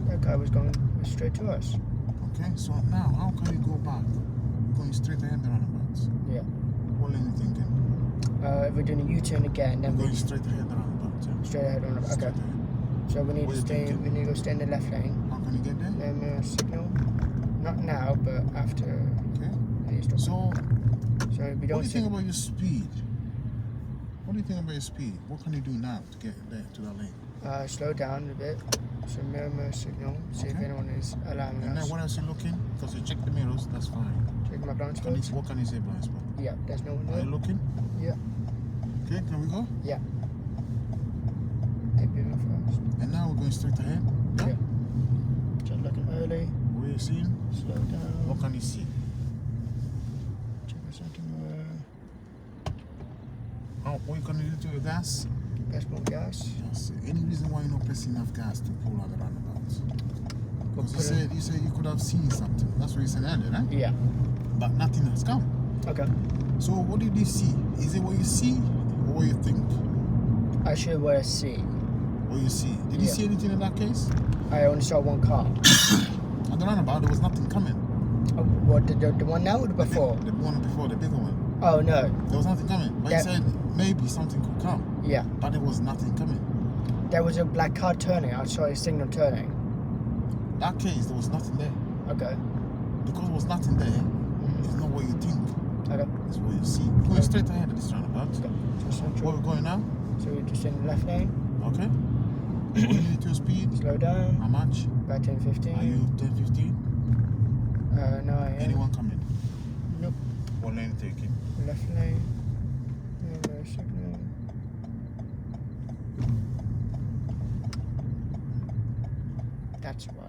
That guy was going straight to us. Okay, so now how can you go back? You're going straight ahead the roundabouts. Yeah. What lane are you thinking? If we're doing a U-turn again, then You're we going straight ahead the roundabouts, yeah? straight ahead on the Straight okay. ahead. So we need What to are you stay. thinking? We need to go stay in the left lane. How can you get there? Then signal. Not now, but after. Okay. We need to stop. So So we what do don't. you think about your speed? What do you think about your speed? What can you do now to get there to that lane? Slow down a bit. So mirror signal. See if Okay. anyone is allowing And then us. what else are you looking? Because you check the mirrors, that's fine. Check my blind Can you, spots. what can you say blind spot? Yeah, there's no one Are you there. looking? Yeah. Okay, can we go? Yeah. Maybe even fast. And now we're going straight ahead. Yeah? Yeah. Just looking early. What are you seeing? Slow down. What can you see? Check my centimeter. What are you going to do to your gas? Best more gas. Yes. Any reason why you're not pressing enough gas to pull out the roundabouts? Because put it- you said you could have seen something. That's what you said earlier, right? Yeah. But nothing has come. Okay. So what did you see? Is it what you see or what you think? I should wear a C. What you see? Did you Yeah. see anything in that case? I only saw one car. At the roundabout, there was nothing coming. What, the one now or the before? The one before, the bigger one. Oh, no. There was nothing coming. But Yeah. you said maybe something could come. Yeah. But there was nothing coming. There was a black car turning. I saw a signal turning. That case, there was nothing there. Okay. Because there was nothing there, it's not what you think. Okay. It's what you see. Going straight ahead of this roundabout. Okay. So central. Where we're going now? So we're just in the left lane. Okay. What do you need to your speed? Slow down. How much? About 10, 15. Are you 10, 15? No, I am. Anyone coming? Nope. What lane taking? Left lane. No signal. That's why.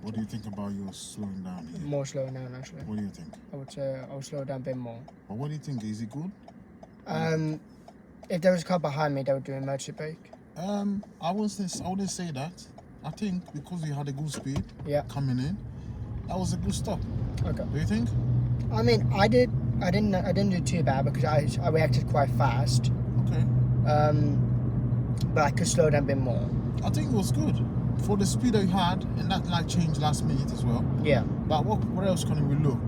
What do you think about your slowing down here? More slow now, actually. What do you think? I would say I'll slow down a bit more. But what do you think? Is it good? If there was a car behind me, they would do an emergency brake. I wouldn't say that. I think because you had a good speed Yeah. coming in, that was a good stop. Okay. Do you think? I mean, I didn't do too bad because I reacted quite fast. Okay. But I could slow down a bit more. I think it was good for the speed that you had, and that like changed last minute as well. Yeah. But what else can we look?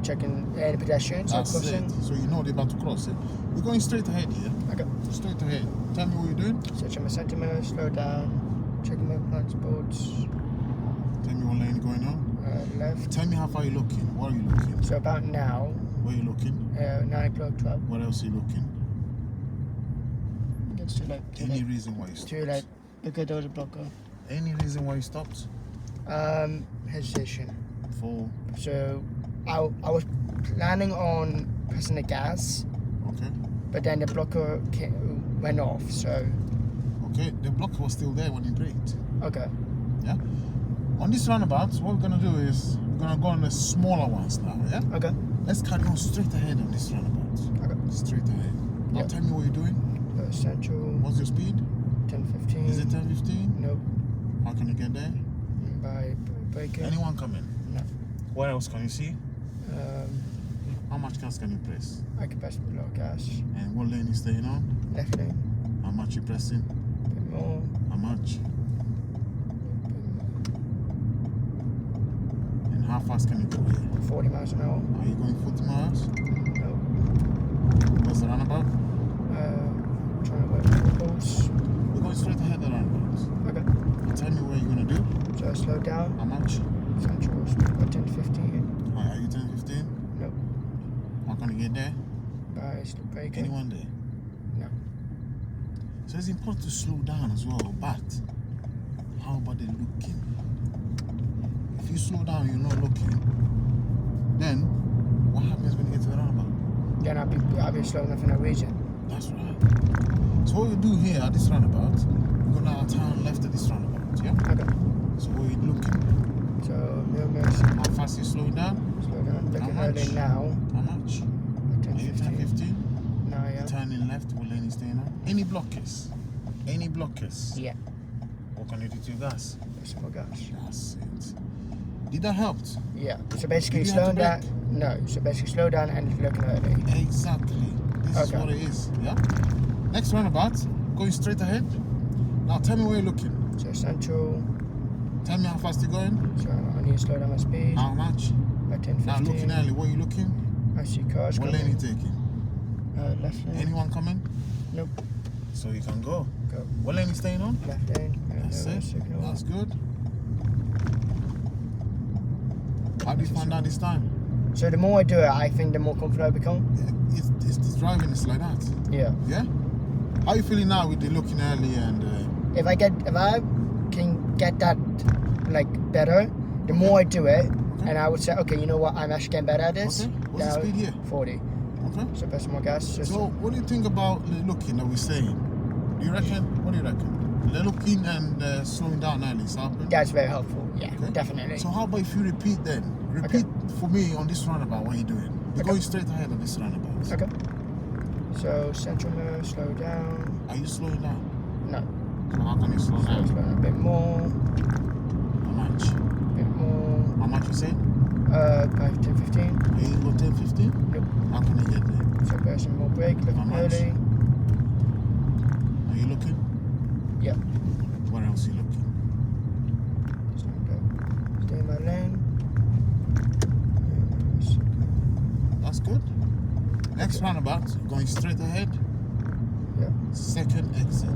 Checking any pedestrians or That's crossing. it. So you know they're about to cross it. We're going straight ahead here. Okay. Straight ahead. Tell me what you're doing. Searching my centimeter, slow down. Checking my blind spots. Tell me what lane you're going on. Left. Tell me how far you're looking. What are you looking? So about now, Where are you looking? 9 o'clock, 12. What else are you looking? It's too late. Too Any late. reason why you stopped? Too late. Because there was a blocker. Any reason why you stopped? Hesitation. For So I was planning on pressing the gas, okay. but then the blocker went off. So Okay, the blocker was still there when you braked. okay. Yeah. On this roundabout, what we're gonna do is we're gonna go on the smaller ones now. Yeah. Okay. Let's carry on straight ahead on this roundabout. Okay. Straight ahead. Now Yeah. tell me what you're doing. Central. What's your speed? 10, 15. Is it 10, 15? Nope. How can you get there? By braking. Anyone coming? No. What else can you see? How much gas can you press? I can press below gas. And what lane you staying on? Left lane. How much you pressing? A bit more. How much? And how fast can you go here? 40 miles an hour. Are you going 40 miles? No. What's the roundabout? Trying to work the course. We're going straight ahead the roundabout. Okay. You tell me what you're going to do. So slow down. How much? Central, about 10 to 15. Are you 10, 15? Nope. How can you get there? By slow braking. Anyone there? No. So it's important to slow down as well, but how about the looking? If you slow down, you're not looking, then what happens when you get to the roundabout? Then I'll be slow enough in a region. That's right. So what we do here at this roundabout, we're gonna turn left at this roundabout, yeah? Okay. So where you looking? So movements. How fast you slowing down? Slow down. Looking How much? early now. How much? 10, Are you 10, 15? No, yeah. Turning left, what lane you staying on? Any blockers? Any blockers? Yeah. What can you do to your gas? Press more gas. That's it. Did that help? Yeah. So basically Did you have slowing to down. brake? No. So basically slow down and looking early. Exactly. This is Okay. what it is. Yeah. Next roundabout, going straight ahead. Now tell me where you're looking. So central. Tell me how fast you're going. So I need to slow down my speed. How much? By 10, 15. Now looking early. Where you looking? I see cars What coming. lane you taking? Left lane. Anyone coming? Nope. So you can go. Go. What lane you staying on? Left lane. That's it. Signal. That's good. How do you find out this time? So the more I do it, I think the more confident I become. It's driving. It's like that. Yeah. Yeah. How you feeling now with the looking early and? If I can get that like better, the more I do it, and I would say, okay, you know what, I'm actually getting better at this. Okay. What's the Now, speed here? 40. Okay. So press more gas. So what do you think about the looking that we're saying? Do you reckon? What do you reckon? The looking and slowing down early is helping? That's very helpful. Yeah, Okay. definitely. So how about if you repeat then? Repeat for me on this roundabout what you're doing. We're Okay. going straight ahead of this roundabout. Okay. So central mirror, slow down. Are you slowing down? No. So how can you slow So slow down? down a bit more. How much? A bit more. How much you say? By 10, 15. Are you go 10, 15? Nope. How can you get there? So pressing more brake, How looking much? early. Are you looking? Yeah. Where else are you looking? Stay in my lane. That's good. Next roundabout, going straight ahead. Yeah. Second exit.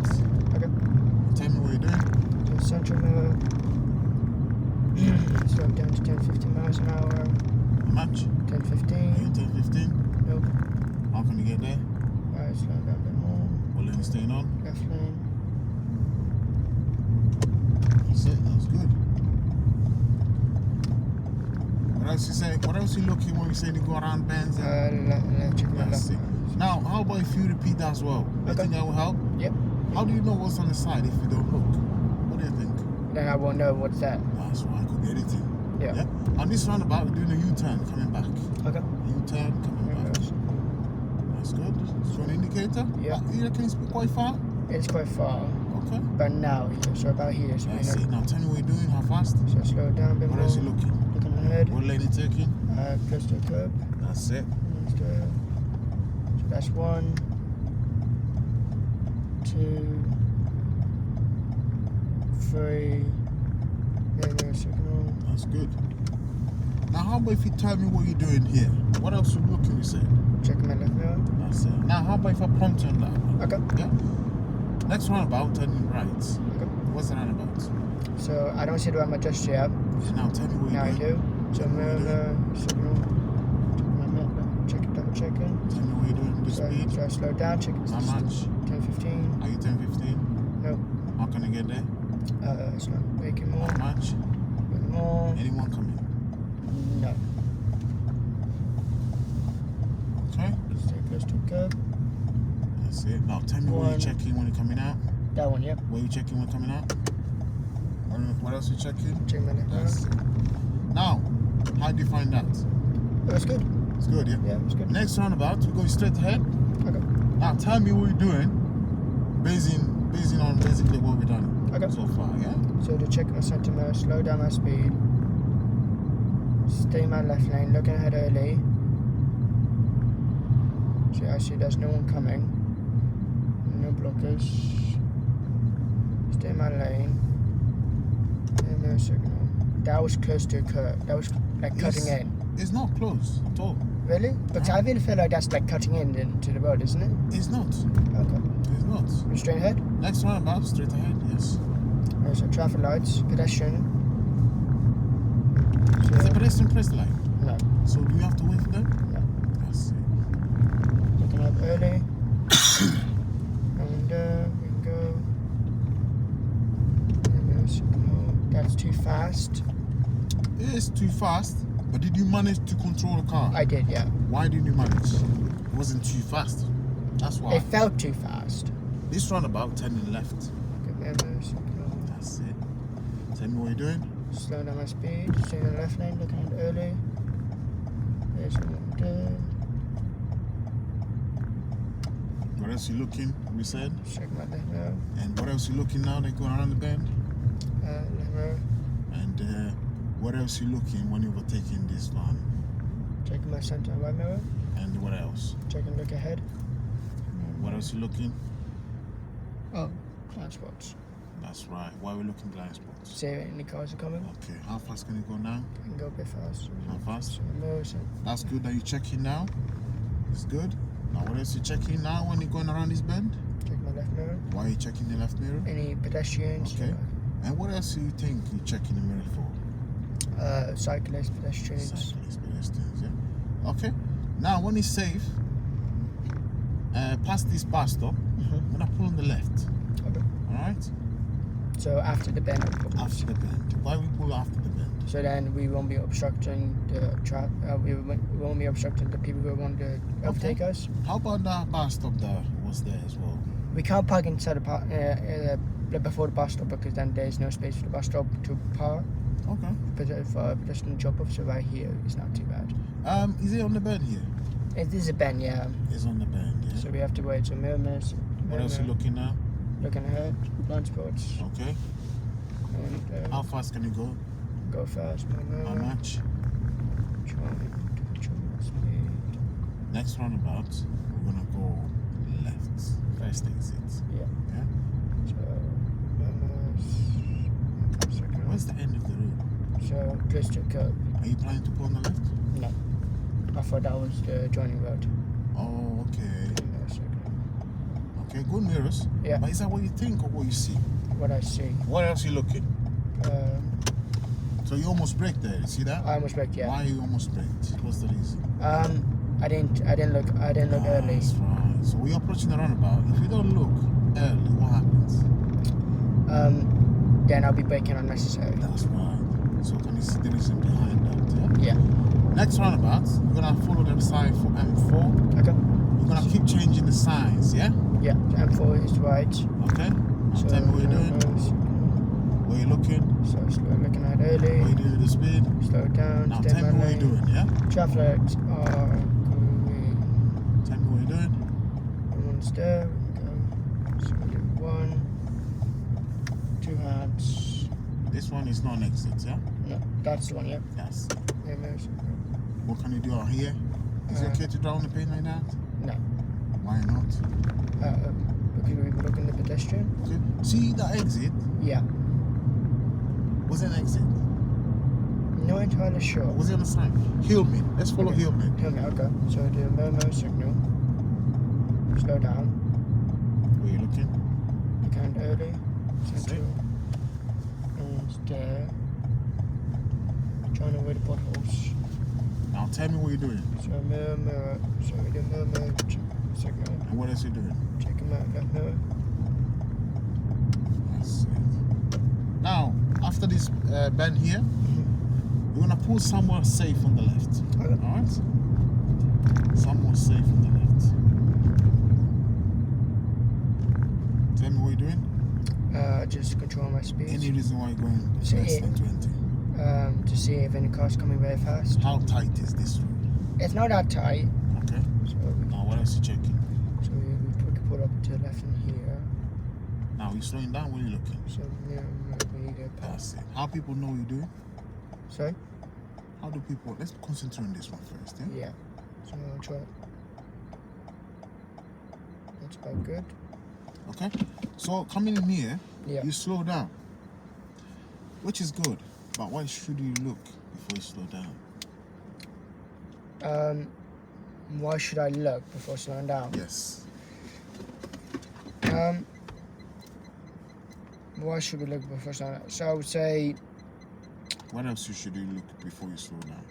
Okay. Tell me what you're doing. So central mirror. Slow down to 10, 15 miles an hour. How much? 10, Are 15. you 10, 15? Nope. How can you get there? Alright, slow down a bit more. What lane you staying on? Left lane. That's it. That's good. What else you say? What else you looking when we say to go around bends? Check my That's left. it. Now, how about if you repeat that as well? You Okay. think that will help? Yep. How do you know what's on the side if you don't look? What do you think? Then I won't know what's that. That's why it could be anything. Yeah. On this roundabout, we're doing a U-turn coming back. Okay. U-turn coming back. That's good. So an indicator? Yeah. You reckon it's quite far? It's quite far. Okay. But now, so about here. So, That's it. Now tell me what you're doing, how fast? so slow down a bit What more. else you looking? Looking ahead. What lane you taking? Close to the curb. That's it. So that's 1, 2, 3. Then there's signal. That's good. Now how about if you tell me what you're doing here? What else you looking, you say? Checking my left mirror. That's it. Now how about if I prompt you on that one? Okay. Yeah? Next roundabout, turning right. Okay. What's the roundabout? So I don't see the ramp just yet. Now tell me what Now I you're doing. do. So mirror, signal. Check my mirror. Check it, double checking. Tell me what you're doing with the So, speed. so I slow down, check it. How much? 10, 15. Are you 10, 15? Nope. How can I get there? It's not braking more. How much? Bit more. Anyone coming? No. Okay. Stay close to the curb. That's it. Now tell me what One. you're checking when you're coming out. That one, yep. What you checking when coming out? What else you checking? Check my left mirror. That's it. Now, how do you find that? It was good. It's good, yeah? Yeah, it was good. Next roundabout, we're going straight ahead. Okay. Now tell me what you're doing basing on basically what we've done Okay. so far, yeah? So to check my center mirror, slow down my speed. Stay in my left lane, looking ahead early. See, I see there's no one coming. No blockers. Stay in my lane. And no signal. That was close to a curve. That was like cutting in. It's not close at all. Really? But I really feel like that's like cutting in into the road, isn't it? It's not. Okay. It's not. You're straight ahead? Next roundabout, straight ahead, yes. There's a traffic lights, pedestrian. Is the pedestrian press light? No. So do you have to wait for them? No. That's it. Looking up early. And we can go. And there's signal. That's too fast. It is too fast, but did you manage to control the car? I did, yeah. Why didn't you manage? It wasn't too fast. That's why. It felt too fast. This roundabout, turning left. Give me a signal. That's it. Tell me what you're doing. Slow down my speed. Stay in the left lane, looking at early. There's one there. What else you looking? We said. Check my left mirror. And what else you looking now? They're going around the bend. Left mirror. And what else you looking when you're overtaking this van? Checking my center and right mirror. And what else? Checking look ahead. What else you looking? Oh, blind spots. That's right. Why are we looking blind spots? See if any cars are coming. Okay. How fast can you go now? I can go a bit fast. How fast? So mirrors. That's good that you're checking now. It's good. Now what else you checking now when you're going around this bend? Check my left mirror. Why are you checking the left mirror? Any pedestrians? Okay. And what else do you think you're checking the mirror for? Cyclists, pedestrians. Cyclists, pedestrians, yeah. Okay. Now when it's safe, past this bus stop, I'm gonna pull on the left. Okay. Alright? So after the bend. After the bend. Why we pull after the bend? So then we won't be obstructing the we won't be obstructing the people who want to overtake us. How about that bus stop that was there as well? We can't park inside before the bus stop because then there's no space for the bus stop to park. Okay. But for pedestrian drop off, so right here is not too bad. Is it on the bend here? It is a bend, yeah. It's on the bend, yeah. So we have to wait. So mirrors. What else you looking now? Looking ahead, blind spots. Okay. And How fast can you go? go fast. How much? Trying to control my speed. Next roundabout, we're gonna go left. First exit. Yeah. Yeah? So mirrors. Where's the end of the road? So close to a curb. Are you planning to go on the left? No. I thought that was the joining road. Oh, okay. No, second. Okay, good mirrors. Yeah. But is that what you think or what you see? What I see. What else you looking? So you almost braked there, you see that? I almost braked, yeah. Why you almost braked? What's the reason? I didn't look early. That's right. So we're approaching the roundabout. If you don't look early, what happens? Then I'll be braking unnecessarily. That's right. So can you see the reason behind that? Yeah. Yeah. Next roundabout, we're gonna follow the sign for M4. Okay. We're gonna keep changing the signs, yeah? Yeah. M4 is right. Okay. Now So tell me what you're doing. Where you looking? So slow looking at early. What you doing with the speed? Slow down. Now stay tell me my what you're lane. doing, yeah? Traffic lights are green. Tell me what you're doing. One's there. We go. So we do 1, 2 hands. This one is not an exit, yeah? No, that's the one. Yeah. Yes. Mirrors. What can you do out here? Is it okay to drive on the paint like that? No. Why not? Because we were looking at the pedestrian. Okay. See that exit? Yeah. Was it an exit? Not entirely sure. Or was it on the sign? Hillman. Let's follow Okay. Hillman. Tell me, okay. So do no signal. Slow down. Where you looking? Kind early. That's it. Central. And there. Trying to avoid the potholes. Now tell me what you're doing. So mirror. So we do mirror signal. And what else you doing? Checking my left mirror. That's it. Now, after this bend here, you're gonna pull somewhere safe on the left. Okay. Alright? Somewhere safe on the left. Tell me what you're doing. Just control my speed. Any reason why you're going So less it- than 20? To see if any car's coming very fast. How tight is this road? It's not that tight. Okay. So Now what else you checking? we put up to the left in here. Now you're slowing down, where you looking? So mirror, we need a pass. That's it. How people know you doing? Sorry? How do people? Let's concentrate on this one first. Yeah. Yeah. So I'll try. That's about good. Okay. So coming in here, Yeah. you slow down, which is good. But why should you look before you slow down? Why should I look before slowing down? Yes. Why should we look before slowing down? So I would say, What else should you look before you slow down?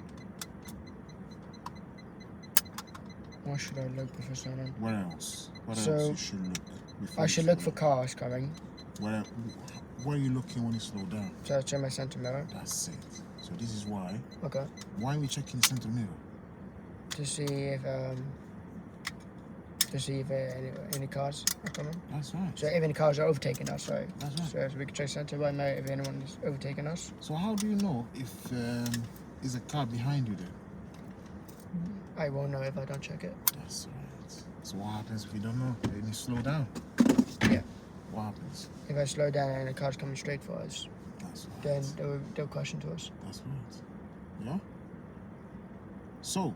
why should I look before slowing down? What else? What So, else you should look before? I you should slow look for down? cars coming. Where are you looking when you slow down? So I check my center mirror. That's it. So this is why. Okay. Why are we checking the center mirror? To see if any cars are coming. That's right. So if any cars are overtaking us, sorry. That's right. So if we can check center right now if anyone is overtaking us. So how do you know if there's a car behind you there? I won't know if I don't check it. That's right. So what happens if you don't know? Then you slow down. Yeah. What happens? If I slow down and a car's coming straight for us, That's right. then they'll question to us. That's right. Yeah. So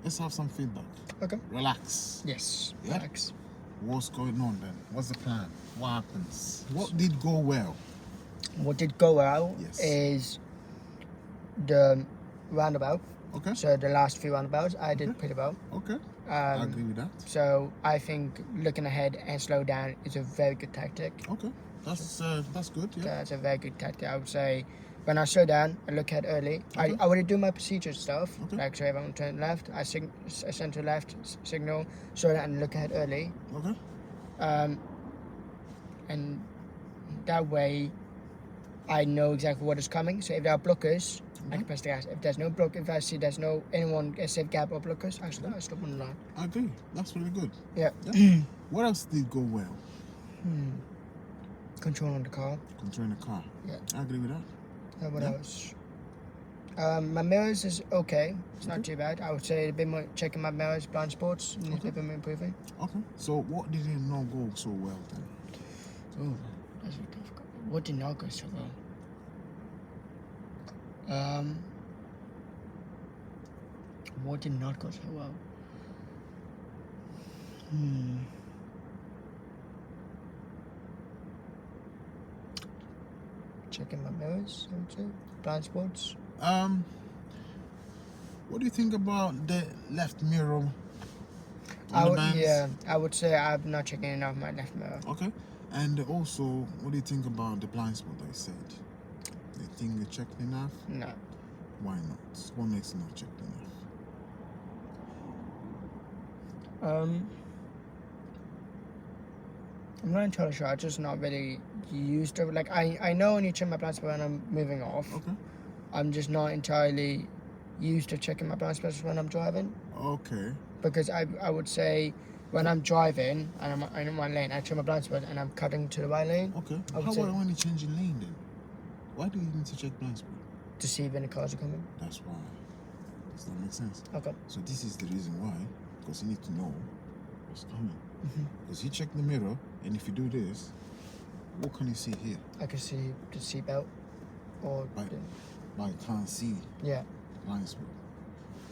let's have some feedback. Okay. Relax. Yes. Yeah. Relax. What's going on then? What's the plan? What happens? What did go well? What did go well Yes. is the roundabout. Okay. So the last few roundabouts I did Okay. pretty well. Okay. I agree with that. So I think looking ahead and slow down is a very good tactic. Okay. That's good. Yeah. That's a very good tactic. I would say when I slow down, I look ahead early. Okay. I already do my procedure stuff. Okay. Like so if I'm turning left, I send to left signal, slow down and look ahead early. Okay. And that way I know exactly what is coming. So if there are blockers, I can press the gas. If there's no block, if I see there's no anyone a safe gap or blockers, I stop on the line. I agree. That's really good. Yeah. What else did go well? Controlling the car. Controlling the car. Yeah. I agree with that. What Yeah. else? My mirrors is okay. It's not Okay. too bad. I would say a bit more checking my mirrors, blind spots, needs Okay. a bit more improving. Okay. So what did it not go so well then? Oh, that's really difficult. What did not go so well? What did not go so well? Checking my mirrors, I would say. Blind spots. What do you think about the left mirror on I the would, bands? yeah, I would say I'm not checking enough my left mirror. Okay. And also, what do you think about the blind spot that I said? Do you think you checked enough? No. Why not? What makes you not checked enough? I'm not entirely sure. I'm just not really used to it. Like I know when you check my blind spot when I'm moving off. Okay. I'm just not entirely used to checking my blind spots when I'm driving. Okay. Because I would say when I'm driving and I'm in my lane, I check my blind spot and I'm cutting to the right lane Okay. I would How say- about when you change your lane then? Why do you need to check blind spot? to see if any cars are coming. That's why. Does that make sense? Okay. So this is the reason why, because you need to know what's coming. Mhm. Because you check the mirror, and if you do this, what can you see here? I can see the seatbelt or Right. But you can't see yeah. blind spot.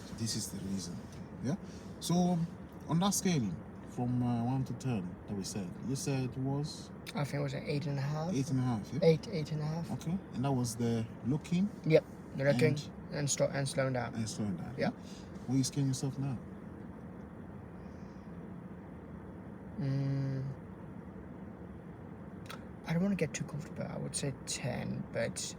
So this is the reason. Yeah. So on that scaling, from 1 to 10 that we said, you said it was I think it was an 8.5. 8.5. Yeah. 8.5. Okay. And that was the looking Yep. The looking And- and slowing down. and slowing down. Yeah. Where you scaling yourself now? I don't want to get too comfortable. I would say 10, but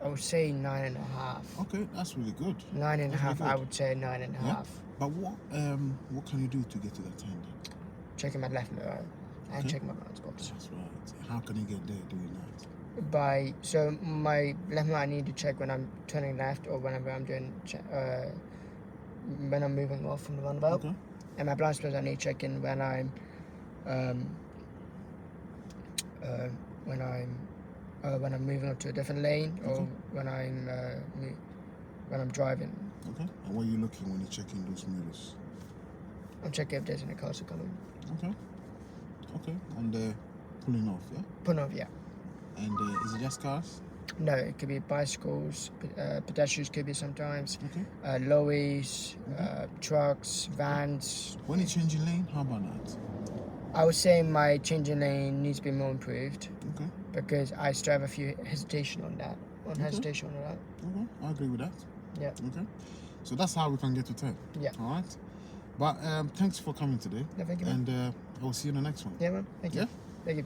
I would say 9.5. Okay, that's really good. 9.5. good. I would say 9.5. Yeah. But what can you do to get to that 10 then? Checking my left mirror and Okay. checking my blind spots. That's right. How can you get there doing that? So my left mirror I need to check when I'm turning left or whenever I'm doing when I'm moving off from the roundabout. Okay. And my blind spots I need checking when I'm when I'm moving up to a different lane or Okay. when I'm driving. Okay. And what are you looking when you're checking those mirrors? I'm checking if there's any cars are coming. Okay. Okay. And pulling off, yeah? Put off, yeah. And is it just cars? No, it could be bicycles, pedestrians could be sometimes, Okay. lorries, trucks, vans. When you're changing lane, how about that? I would say my changing lane needs to be more improved. Okay. Because I still have a few hesitation on that. Hesitation on that. Okay, I agree with that. Yeah. Okay. So that's how we can get to 10. Yeah. All right. But thanks for coming today. Yeah, thank you, man. And I will see you in the next one. Yeah, man. Thank you. Yeah? Thank you.